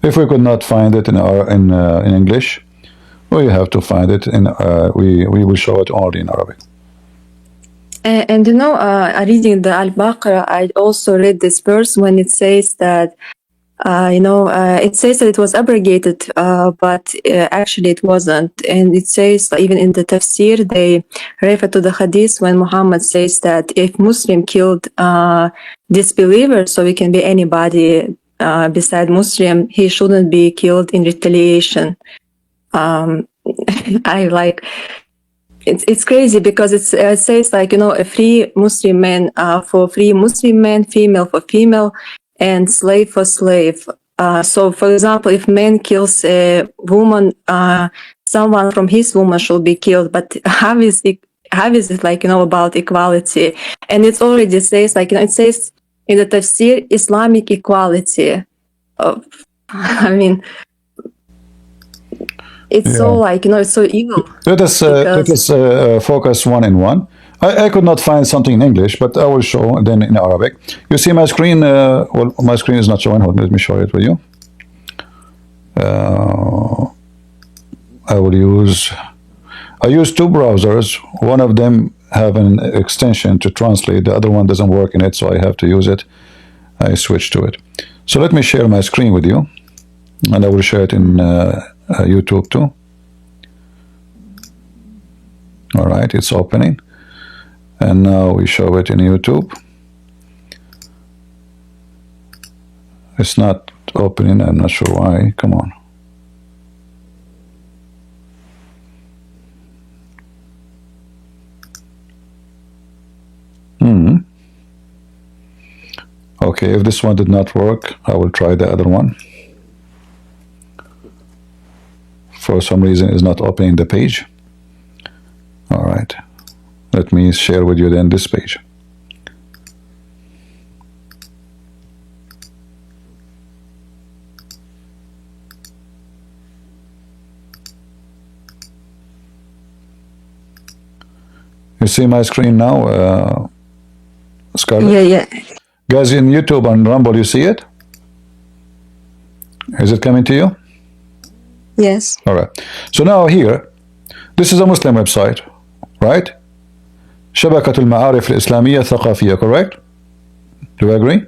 Speaker 1: If we could not find it in English, we have to find it in we will show it only in Arabic.
Speaker 6: And you know, reading the Al-Baqarah, I also read this verse when it says that, it says that it was abrogated, but actually it wasn't. And it says, even in the tafsir, they refer to the hadith when Muhammad says that if Muslim killed disbeliever, so it can be anybody beside Muslim, he shouldn't be killed in retaliation. I like... It's crazy because it says like, a free Muslim man for free Muslim man, female for female, and slave for slave. So, for example, if man kills a woman, someone from his woman should be killed. But how is it like, about equality? And it already says like, it says in the tafsir, Islamic equality. I mean, it's so like, it's so evil.
Speaker 1: Let us focus one in one. I could not find something in English, but I will show then in Arabic. You see my screen? Well, my screen is not showing. Hold on, let me show it with you. I use two browsers. One of them have an extension to translate. The other one doesn't work in it, so I have to use it. I switch to it. So let me share my screen with you, and I will share it in YouTube too. All right, it's opening, and now we show it in YouTube. It's not opening. I'm not sure why. Come on. Okay, if this one did not work, I will try the other one. For some reason, it's not opening the page. All right, let me share with you then this page. You see my screen now, Scarlet?
Speaker 6: Yeah.
Speaker 1: Guys in YouTube and Rumble, you see it? Is it coming to you?
Speaker 6: Yes.
Speaker 1: All right. So now here, this is a Muslim website, right? شبكة المعارف الإسلامية الثقافية, correct? Do you agree?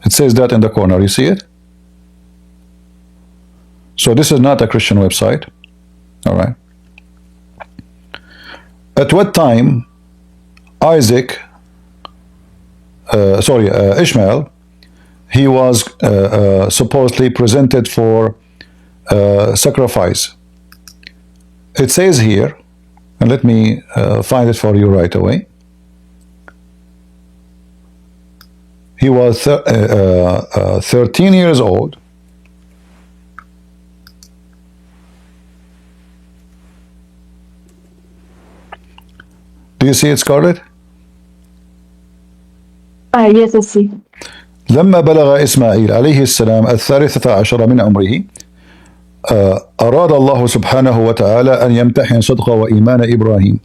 Speaker 1: It says that in the corner. You see it? So this is not a Christian website. All right. At what time Ishmael, he was supposedly presented for sacrifice. It says here, and let me find it for you right away. He was 13 years old. Do you see it, Scarlet?
Speaker 6: Yes, I see.
Speaker 1: لما بلغ إسماعيل عليه السلام 13 من عمره أراد الله سبحانه وتعالى أن يمتحن صدق وإيمان إبراهيم.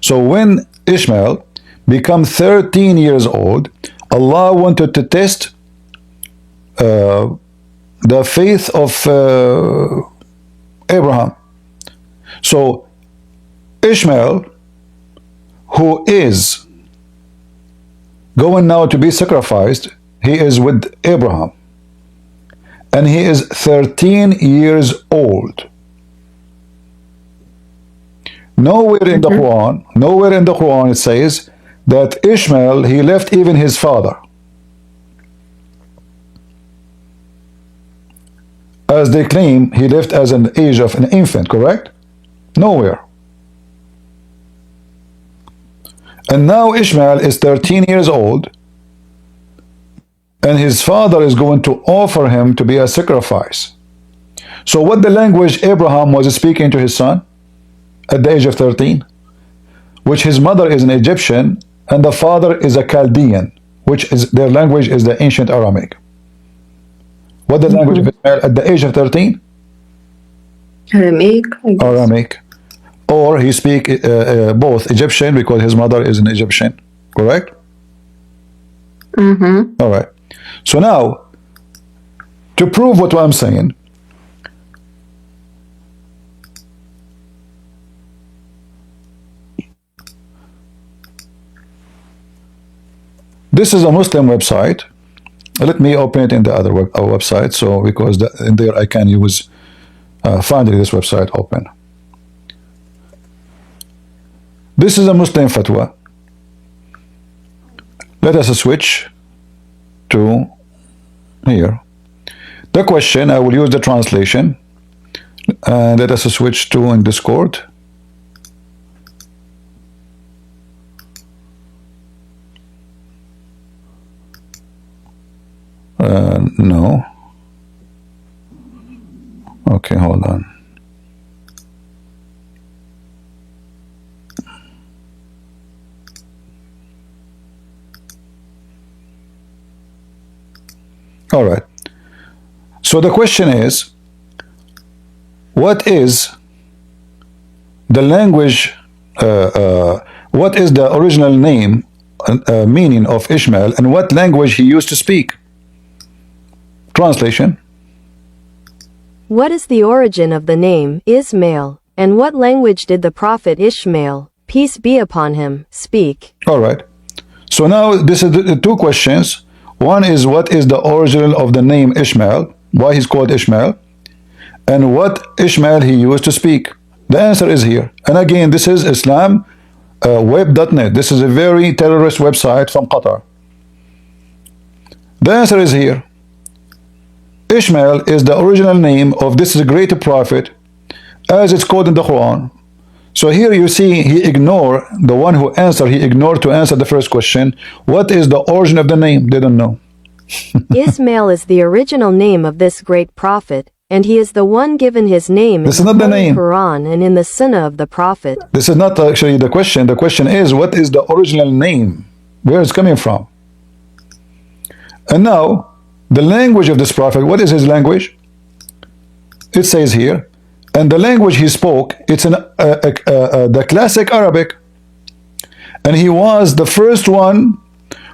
Speaker 1: So when Ishmael became 13 years old, Allah wanted to test the faith of Abraham. So Ishmael, who is going now to be sacrificed, he is with Abraham, and he is 13 years old. Nowhere in the Quran it says that Ishmael, he left even his father, as they claim he left as an age of an infant, correct? Nowhere. And now Ishmael is 13 years old, and his father is going to offer him to be a sacrifice. So what the language Abraham was speaking to his son at the age of 13, which his mother is an Egyptian and the father is a Chaldean, which is their language is the ancient Aramaic. What the language of Ishmael at the age of 13?
Speaker 6: Aramaic, I guess.
Speaker 1: Aramaic. Or he speak both Egyptian because his mother is an Egyptian, correct?
Speaker 6: Mm-hmm.
Speaker 1: All right. So now, to prove what I'm saying, this is a Muslim website. Let me open it in the other website. So because in there I can use finally this website open. This is a Muslim fatwa. Let us switch to here. The question, I will use the translation. And let us switch to in Discord. No. Okay, hold on. All right. So the question is, what is the language, what is the original name, meaning of Ishmael, and what language he used to speak? Translation.
Speaker 3: What is the origin of the name Ismail, and what language did the prophet Ishmael, peace be upon him, speak?
Speaker 1: All right. So now this is the two questions. One is, what is the origin of the name Ishmael? Why he's called Ishmael? And what Ishmael he used to speak? The answer is here. And again, this is Islam web.net. This is a very terrorist website from Qatar. The answer is here. Ishmael is the original name of this great prophet, as it's called in the Quran. So here you see he ignored the one who answered. He ignored to answer the first question. What is the origin of the name? They don't know.
Speaker 3: Ismail is the original name of this great prophet, and he is the one given his name
Speaker 1: This
Speaker 3: in
Speaker 1: is
Speaker 3: the
Speaker 1: not the
Speaker 3: Holy
Speaker 1: name.
Speaker 3: Quran and in the Sunnah of the prophet.
Speaker 1: This is not actually the question. The question is, what is the original name? Where it's coming from? And now, the language of this prophet, what is his language? It says here, and the language he spoke, it's the classic Arabic. And he was the first one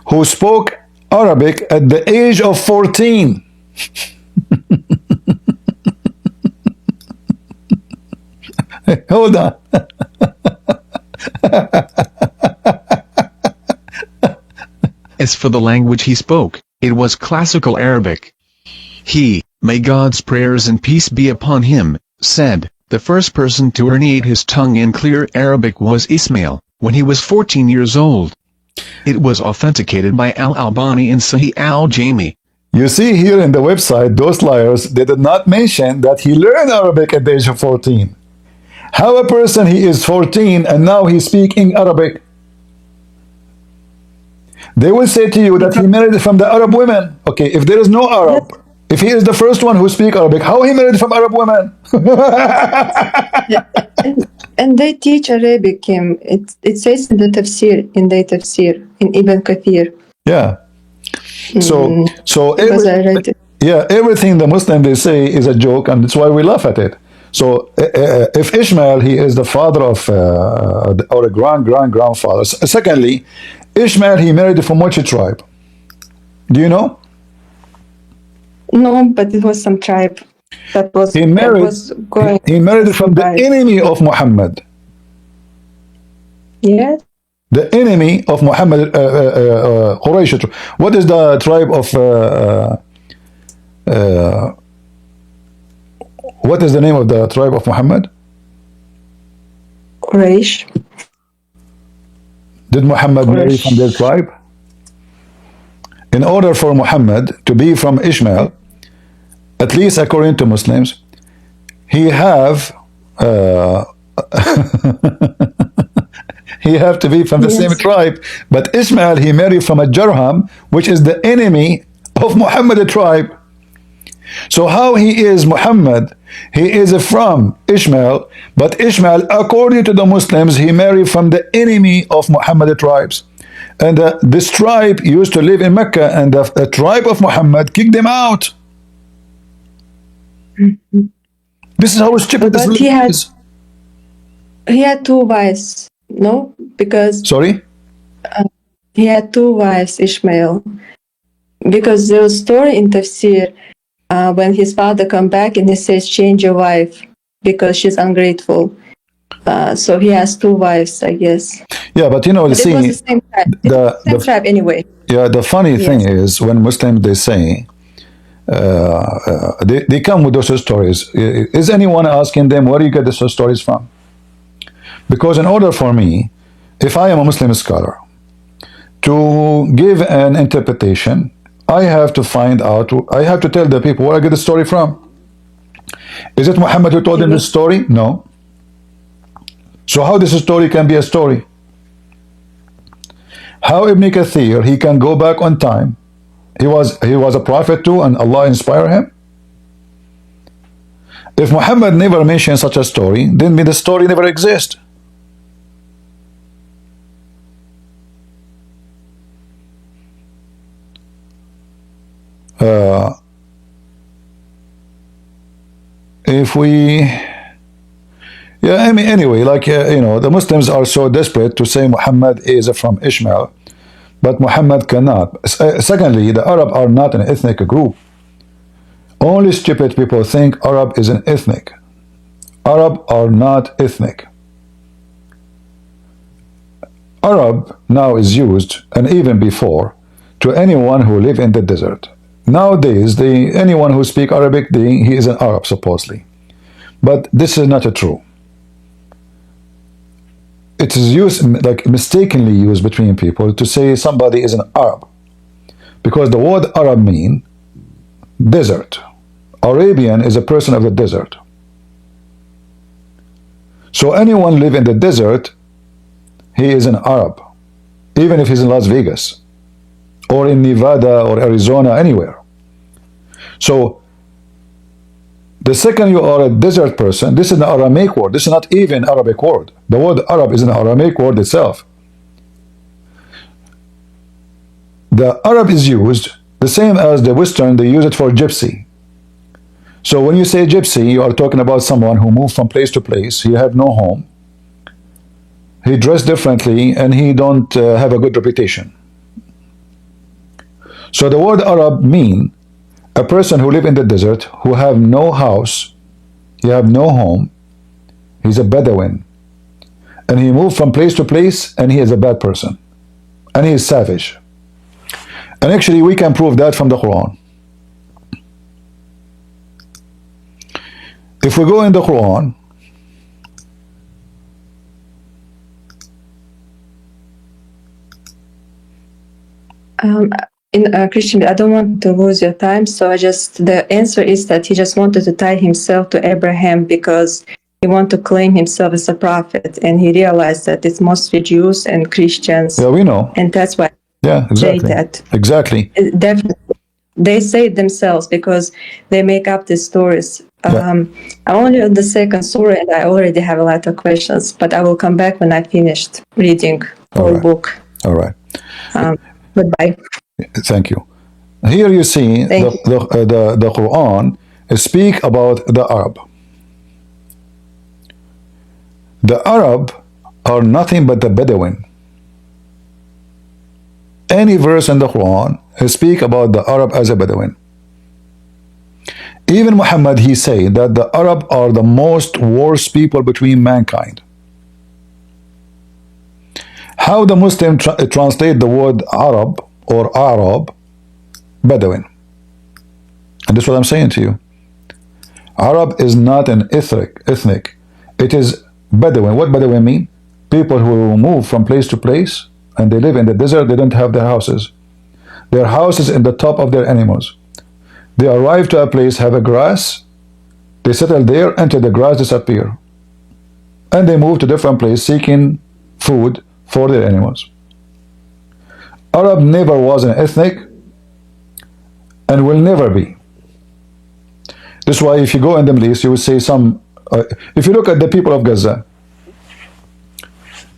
Speaker 1: who spoke Arabic at the age of 14. Hold on.
Speaker 4: As for the language he spoke, it was classical Arabic. He, may God's prayers and peace be upon him, said, the first person to ornate his tongue in clear Arabic was Ismail, when he was 14 years old. It was authenticated by Al-Albani in Sahih al-Jami.
Speaker 1: You see here in the website, those liars, they did not mention that he learned Arabic at the age of 14. How a person he is 14 and now he's speaking Arabic? They will say to you that he married from the Arab women. Okay, if there is no Arab, if he is the first one who speak Arabic, how he married from Arab women?
Speaker 6: And they teach Arabic. It says in the tafsir, in Ibn Kathir.
Speaker 1: Yeah. So
Speaker 6: Because I read it.
Speaker 1: yeah, everything the Muslim they say is a joke, and that's why we laugh at it. So if Ishmael, he is the father of or a grandfather. Secondly, Ishmael, he married from which tribe? Do you know?
Speaker 6: No, but it was some tribe that was
Speaker 1: He married.
Speaker 6: was going.
Speaker 1: He married from the enemy of Muhammad.
Speaker 6: Yes.
Speaker 1: The enemy of Muhammad, Quraysh. What is the tribe of? What is the name of the tribe of Muhammad?
Speaker 6: Quraysh.
Speaker 1: Did Muhammad marry from their tribe? In order for Muhammad to be from Ishmael, at least according to Muslims, he have he have to be from the same tribe. But Ishmael, he married from a Jarham, which is the enemy of Muhammad tribe. So how he is Muhammad? He is from Ishmael, but Ishmael, according to the Muslims, he married from the enemy of Muhammad tribes. And this tribe used to live in Mecca, and the tribe of Muhammad kicked them out. This is how stupid this
Speaker 6: But
Speaker 1: is.
Speaker 6: he had two wives, no? Because
Speaker 1: Sorry?
Speaker 6: he had two wives, Ishmael. because there was story in Tafsir when his father come back and he says, change your wife because she's ungrateful. So he has two wives, I guess.
Speaker 1: Yeah, but you know,
Speaker 6: But it was the same tribe. Same tribe anyway.
Speaker 1: Yeah, the funny thing is when Muslims they say they come with those stories. Is anyone asking them where do you get those stories from? Because in order for me, if I am a Muslim scholar, to give an interpretation, I have to find out. I have to tell the people where I get the story from. Is it Muhammad who told them this story? No. So how this story can be a story? How Ibn Kathir, he can go back on time. He was a prophet too, and Allah inspired him. If Muhammad never mentioned such a story, then the story never exists. If we, yeah, I mean, anyway, like, you know, the Muslims are so desperate to say Muhammad is from Ishmael, but Muhammad cannot. Secondly, the Arab are not an ethnic group. Only stupid people think Arab is an ethnic. Arab are not ethnic. Arab now is used, and even before, to anyone who live in the desert. Nowadays, anyone who speaks Arabic, he is an Arab, supposedly. But this is not true. It is used, like mistakenly used between people to say somebody is an Arab. Because the word Arab means desert. Arabian is a person of the desert. So anyone live in the desert, he is an Arab. Even if he's in Las Vegas, or in Nevada, or Arizona, anywhere. So, the second you are a desert person, this is an Aramaic word. This is not even an Arabic word. The word Arab is an Aramaic word itself. The Arab is used the same as the Western, they use it for gypsy. So when you say gypsy, you are talking about someone who moved from place to place. He have no home. He dressed differently, and he don't have a good reputation. So the word Arab mean a person who live in the desert, who have no house, he have no home, he's a Bedouin. And he moved from place to place, and he is a bad person. And he is savage. And actually we can prove that from the Quran. If we go in the Quran,
Speaker 6: Christian, I don't want to lose your time, so the answer is that he just wanted to tie himself to Abraham because he wanted to claim himself as a prophet, and he realized that it's mostly Jews and Christians.
Speaker 1: Yeah, we know.
Speaker 6: And that's why
Speaker 1: exactly.
Speaker 6: say that.
Speaker 1: Exactly.
Speaker 6: Definitely. They say it themselves because they make up these stories. I'm only on the second surah, and I already have a lot of questions, but I will come back when I finished reading the whole book.
Speaker 1: All right.
Speaker 6: Goodbye.
Speaker 1: Thank you. Here you see the Quran speak about the Arab. The Arab are nothing but the Bedouin. Any verse in the Quran speak about the Arab as a Bedouin. Even Muhammad, he said that the Arab are the most worst people between mankind. How the Muslim translate the word Arab or Arab? Bedouin. And this is what I'm saying to you. Arab is not an ethnic. It is Bedouin. What Bedouin mean? People who move from place to place, and they live in the desert. They don't have their houses. Their houses in the top of their animals. They arrive to a place, have a grass. They settle there until the grass disappear. And they move to different place seeking food for their animals. Arab never was an ethnic and will never be. That's why if you go in the Middle East, you will say some, if you look at the people of Gaza,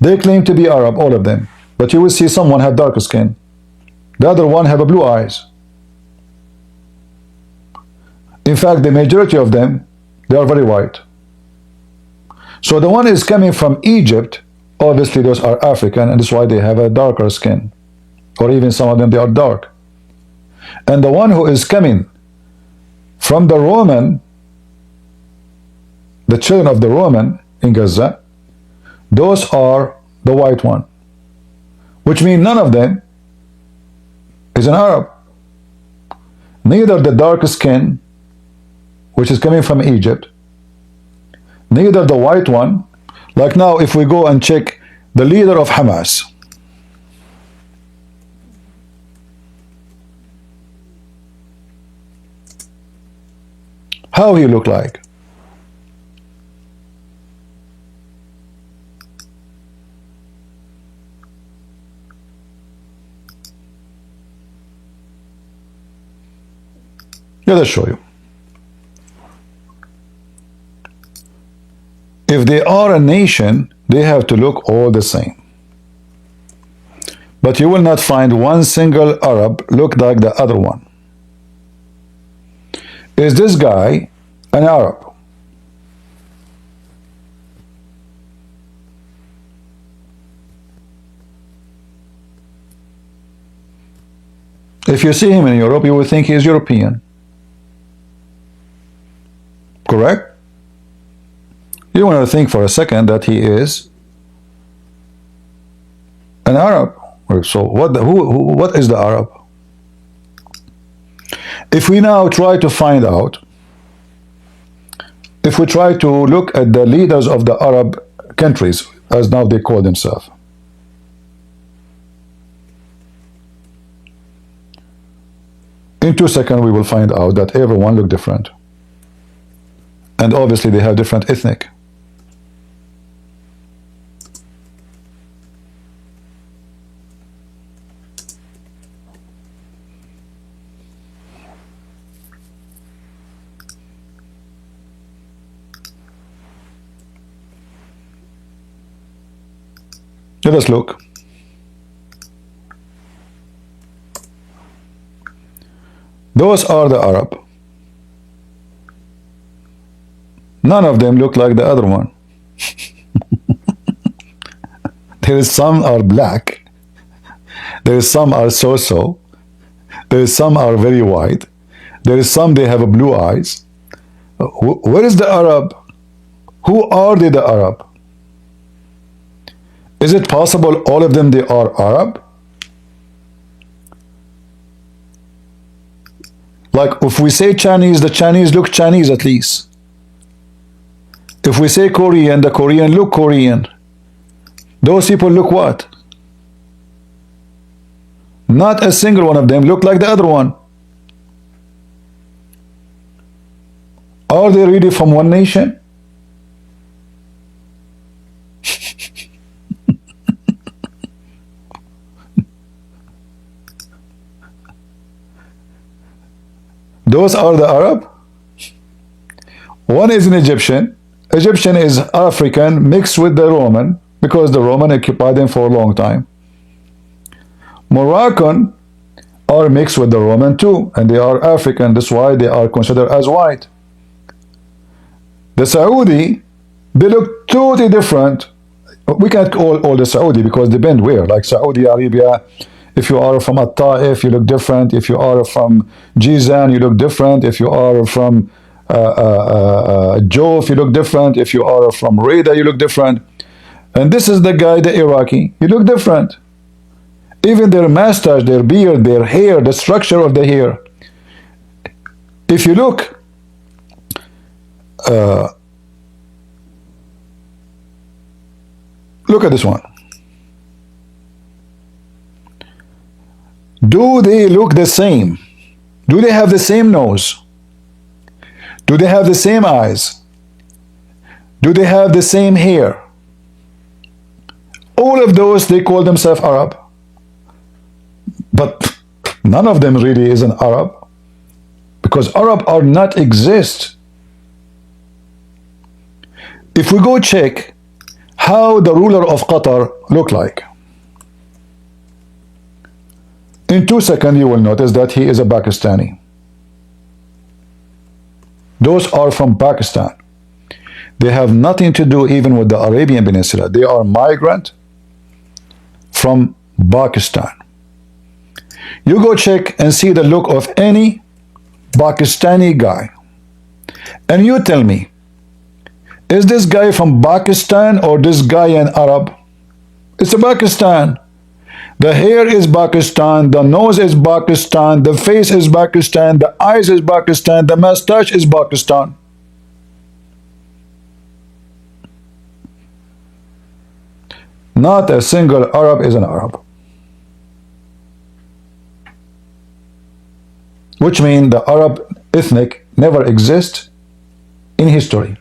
Speaker 1: they claim to be Arab, all of them. But you will see someone have darker skin. The other one have a blue eyes. In fact, the majority of them, they are very white. So the one is coming from Egypt, obviously those are African, and that's why they have a darker skin. Or even some of them, they are dark. And the one who is coming from the Roman, the children of the Roman in Gaza, those are the white one, which means none of them is an Arab. Neither the dark skin, which is coming from Egypt, neither the white one. Like now, if we go and check the leader of Hamas, how he look like? Let us show you. If they are a nation, they have to look all the same. But you will not find one single Arab look like the other one. Is this guy an Arab? If you see him in Europe, you will think he is European. Correct? You want to think for a second that he is an Arab. So what is the Arab? If we now try to find out, if we try to look at the leaders of the Arab countries, as now they call themselves, in 2 seconds we will find out that everyone look different. And obviously they have different ethnic. Let us look. Those are the Arab. None of them look like the other one. There is some are black. There is some are so-so. There is some are very white. There is some they have blue eyes. Where is the Arab? Who are they, the Arab? Is it possible all of them they are Arab? Like if we say Chinese, the Chinese look Chinese at least. If we say Korean, the Korean look Korean. Those people look what? Not a single one of them look like the other one. Are they really from one nation? Those are the Arab. One is an Egyptian. Egyptian is African mixed with the Roman because the Roman occupied them for a long time. Moroccan are mixed with the Roman too, and they are African. That's why they are considered as white. The Saudi, they look totally different. We can't call all the Saudi because depend where. Like Saudi Arabia, if you are from At-Taif, you look different. If you are from Jizan, you look different. If you are from Jof, you look different. If you are from Reda, you look different. And this is the guy, the Iraqi. You look different. Even their mustache, their beard, their hair, the structure of the hair. If you look, look at this one. Do they look the same? Do they have the same nose? Do they have the same eyes? Do they have the same hair? All of those, they call themselves Arab. But none of them really is an Arab. Because Arab are not exist. If we go check how the ruler of Qatar look like, in 2 seconds you will notice that he is a Pakistani. Those are from Pakistan. They have nothing to do even with the Arabian Peninsula. They are migrant from Pakistan. You go check and see the look of any Pakistani guy. And you tell me, is this guy from Pakistan or this guy an Arab? It's a Pakistan. The hair is Pakistan, the nose is Pakistan, the face is Pakistan, the eyes is Pakistan, the mustache is Pakistan. Not a single Arab is an Arab. Which means the Arab ethnic never exist in history.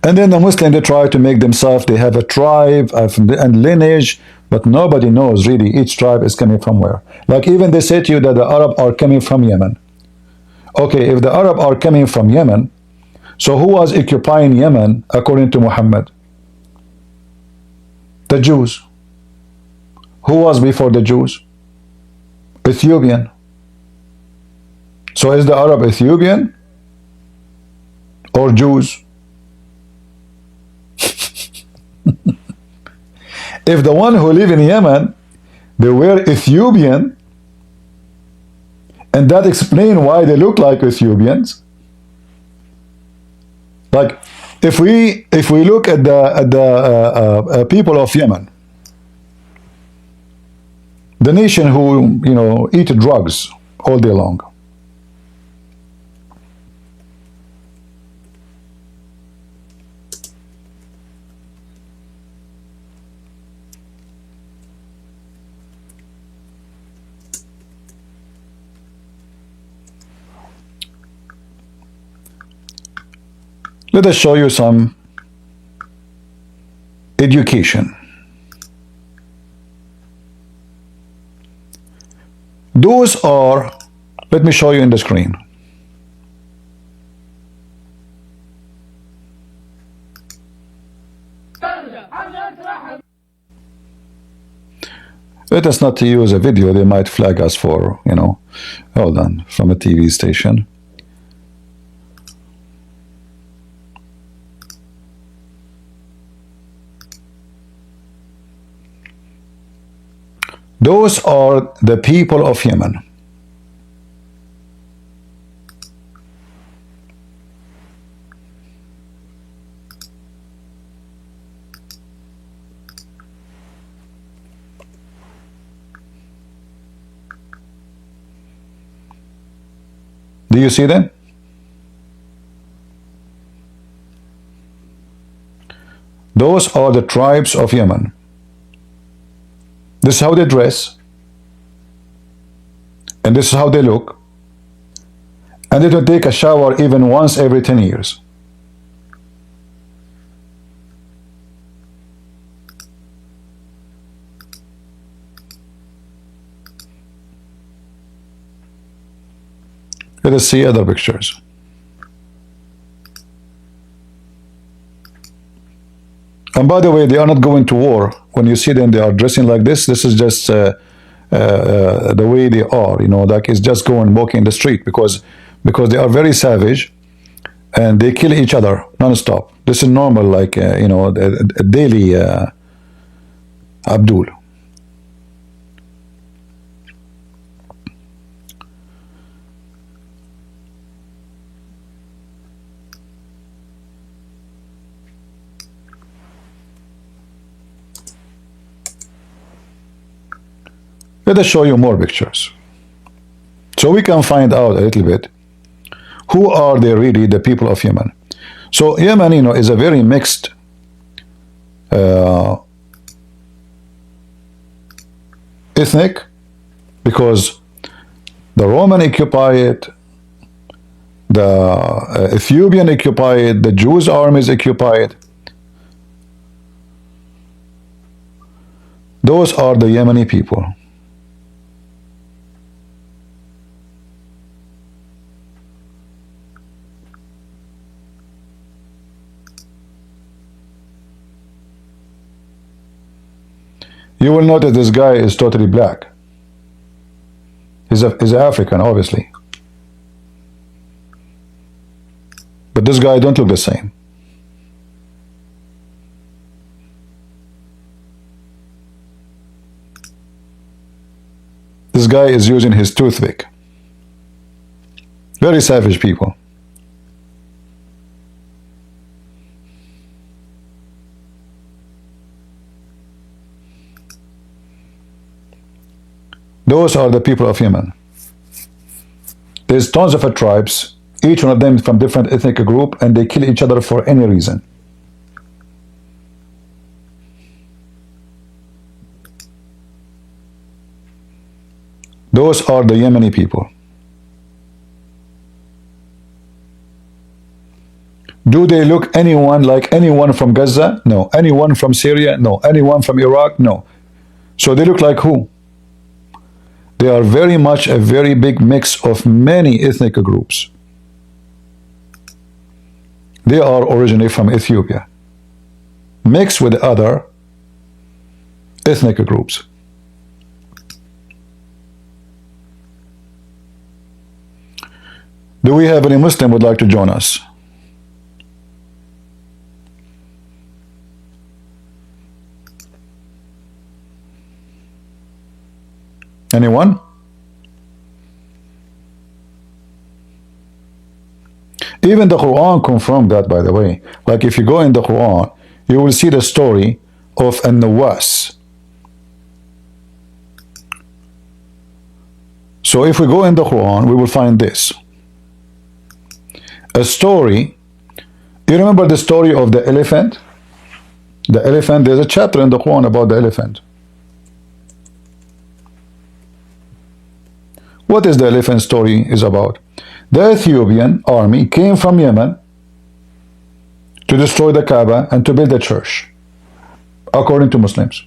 Speaker 1: And then the Muslim, they try to make themselves, they have a tribe and lineage, but nobody knows really each tribe is coming from where. Like even they say to you that the Arab are coming from Yemen. Okay, if the Arab are coming from Yemen, so who was occupying Yemen according to Muhammad? The Jews. Who was before the Jews? Ethiopian. So is the Arab Ethiopian or Jews? If the one who live in Yemen, they were Ethiopian, and that explain why they look like Ethiopians. Like if we look at the people of Yemen, the nation who eat drugs all day long. Let us show you some education. Those are, let me show you in the screen. Let us not use a video, they might flag us for, hold on, from a TV station. Those are the people of Yemen. Do you see them? Those are the tribes of Yemen. This is how they dress, and this is how they look, and they don't take a shower even once every 10 years. Let us see other pictures. And by the way, they are not going to war. When you see them, they are dressing like this. This is just the way they are. Like it's just going walking in the street because they are very savage, and they kill each other non-stop. This is normal, like a daily Abdul. Let us show you more pictures, so we can find out a little bit who are they really, the people of Yemen. So Yemen, is a very mixed ethnic, because the Roman occupy it, the Ethiopian occupy it, the Jews armies occupy it. Those are the Yemeni people. You will notice this guy is totally black. He's African, obviously. But this guy don't look the same. This guy is using his toothpick. Very savage people. Those are the people of Yemen. There's tons of tribes, each one of them from different ethnic group, and they kill each other for any reason. Those are the Yemeni people. Do they look anyone like anyone from Gaza? No. Anyone from Syria? No. Anyone from Iraq? No. So they look like who? They are very much a very big mix of many ethnic groups. They are originally from Ethiopia, mixed with other ethnic groups. Do we have any Muslim who would like to join us? Anyone? Even the Quran confirmed that, by the way. Like if you go in the Quran, you will see the story of An-Nawas. So if we go in the Quran, we will find this. A story. You remember the story of the elephant? The elephant, there's a chapter in the Quran about the elephant. What is the elephant story is about? The Ethiopian army came from Yemen to destroy the Kaaba and to build a church, according to Muslims.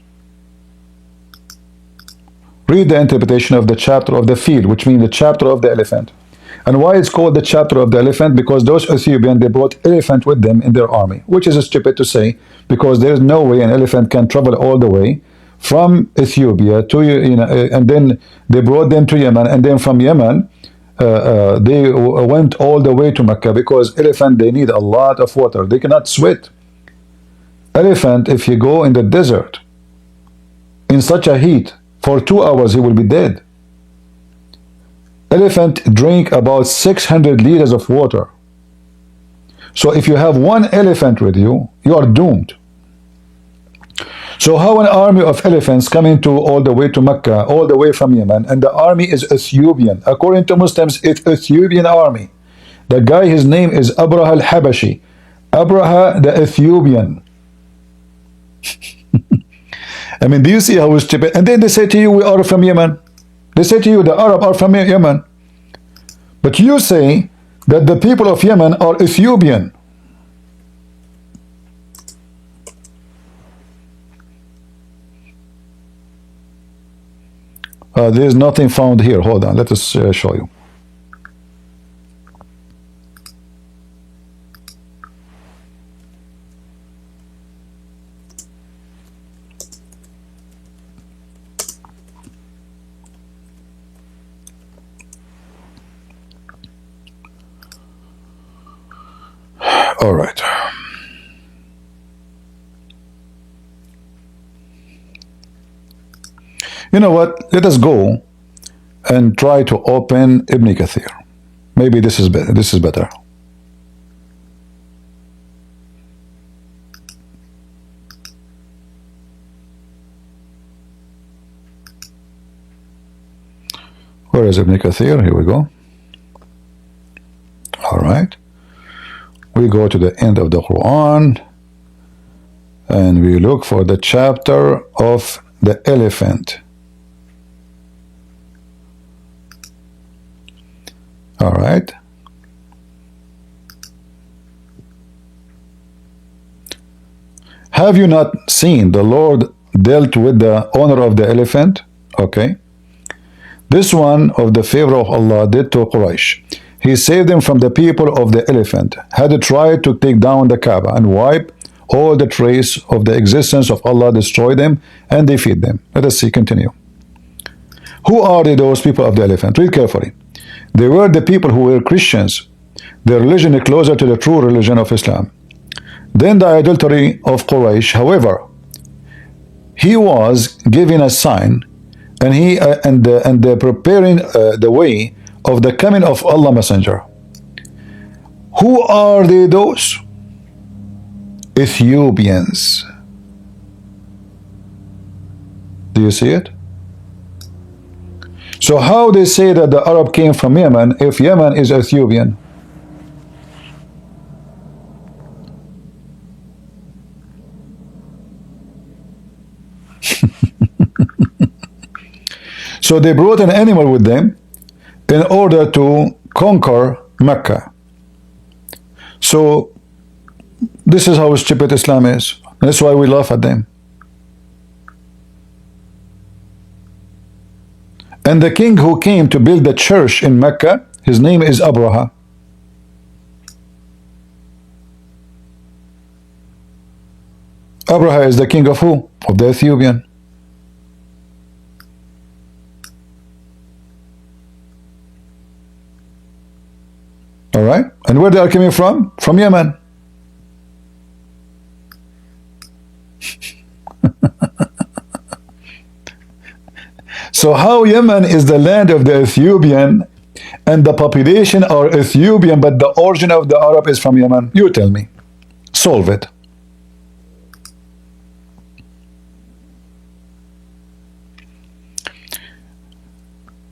Speaker 1: Read the interpretation of the chapter of the field, which means the chapter of the elephant. And why it's called the chapter of the elephant? Because those Ethiopians, they brought elephant with them in their army, which is stupid to say, because there is no way an elephant can travel all the way from Ethiopia to, and then they brought them to Yemen, and then from Yemen they went all the way to Mecca, because elephant, they need a lot of water. They cannot sweat. Elephant, if you go in the desert in such a heat for 2 hours, he will be dead. Elephant drink about 600 liters of water. So if you have one elephant with you, you are doomed. So how an army of elephants coming to all the way to Mecca, all the way from Yemen, and the army is Ethiopian. According to Muslims, it's Ethiopian army. The guy, his name is Abraha al-Habashi. Abraha the Ethiopian. I mean, do you see how stupid? And then they say to you, we are from Yemen. They say to you, the Arab are from Yemen. But you say that the people of Yemen are Ethiopian. There is nothing found here. Hold on, let us show you. All right. You know what? Let us go and try to open Ibn Kathir. Maybe this is better. This is better. Where is Ibn Kathir? Here we go. All right. We go to the end of the Quran and we look for the chapter of the elephant. All right. Have you not seen the Lord dealt with the owner of the elephant? Okay. This one of the favor of Allah did to Quraysh. He saved them from the people of the elephant, had tried to take down the Kaaba and wipe all the trace of the existence of Allah, destroy them and defeat them. Let us see, continue. Who are those people of the elephant? Read carefully. They were the people who were Christians. Their religion is closer to the true religion of Islam. Then the idolatry of Quraysh, however, he was given a sign, and they're preparing the way of the coming of Allah Messenger. Who are they? Those Ethiopians. Do you see it? So how they say that the Arab came from Yemen if Yemen is Ethiopian? So they brought an animal with them in order to conquer Mecca. So this is how stupid Islam is. That's why we laugh at them. And the king who came to build the church in Mecca, his name is Abraha. Abraha is the king of who? Of the Ethiopian. All right, and where they are coming from? From Yemen. So how Yemen is the land of the Ethiopian and the population are Ethiopian, but the origin of the Arab is from Yemen? You tell me. Solve it.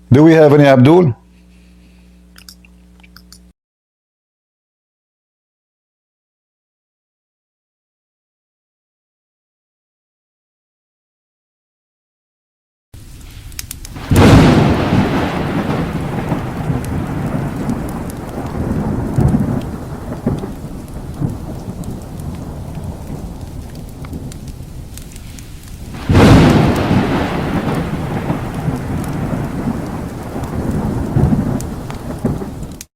Speaker 1: Do we have any Abdul?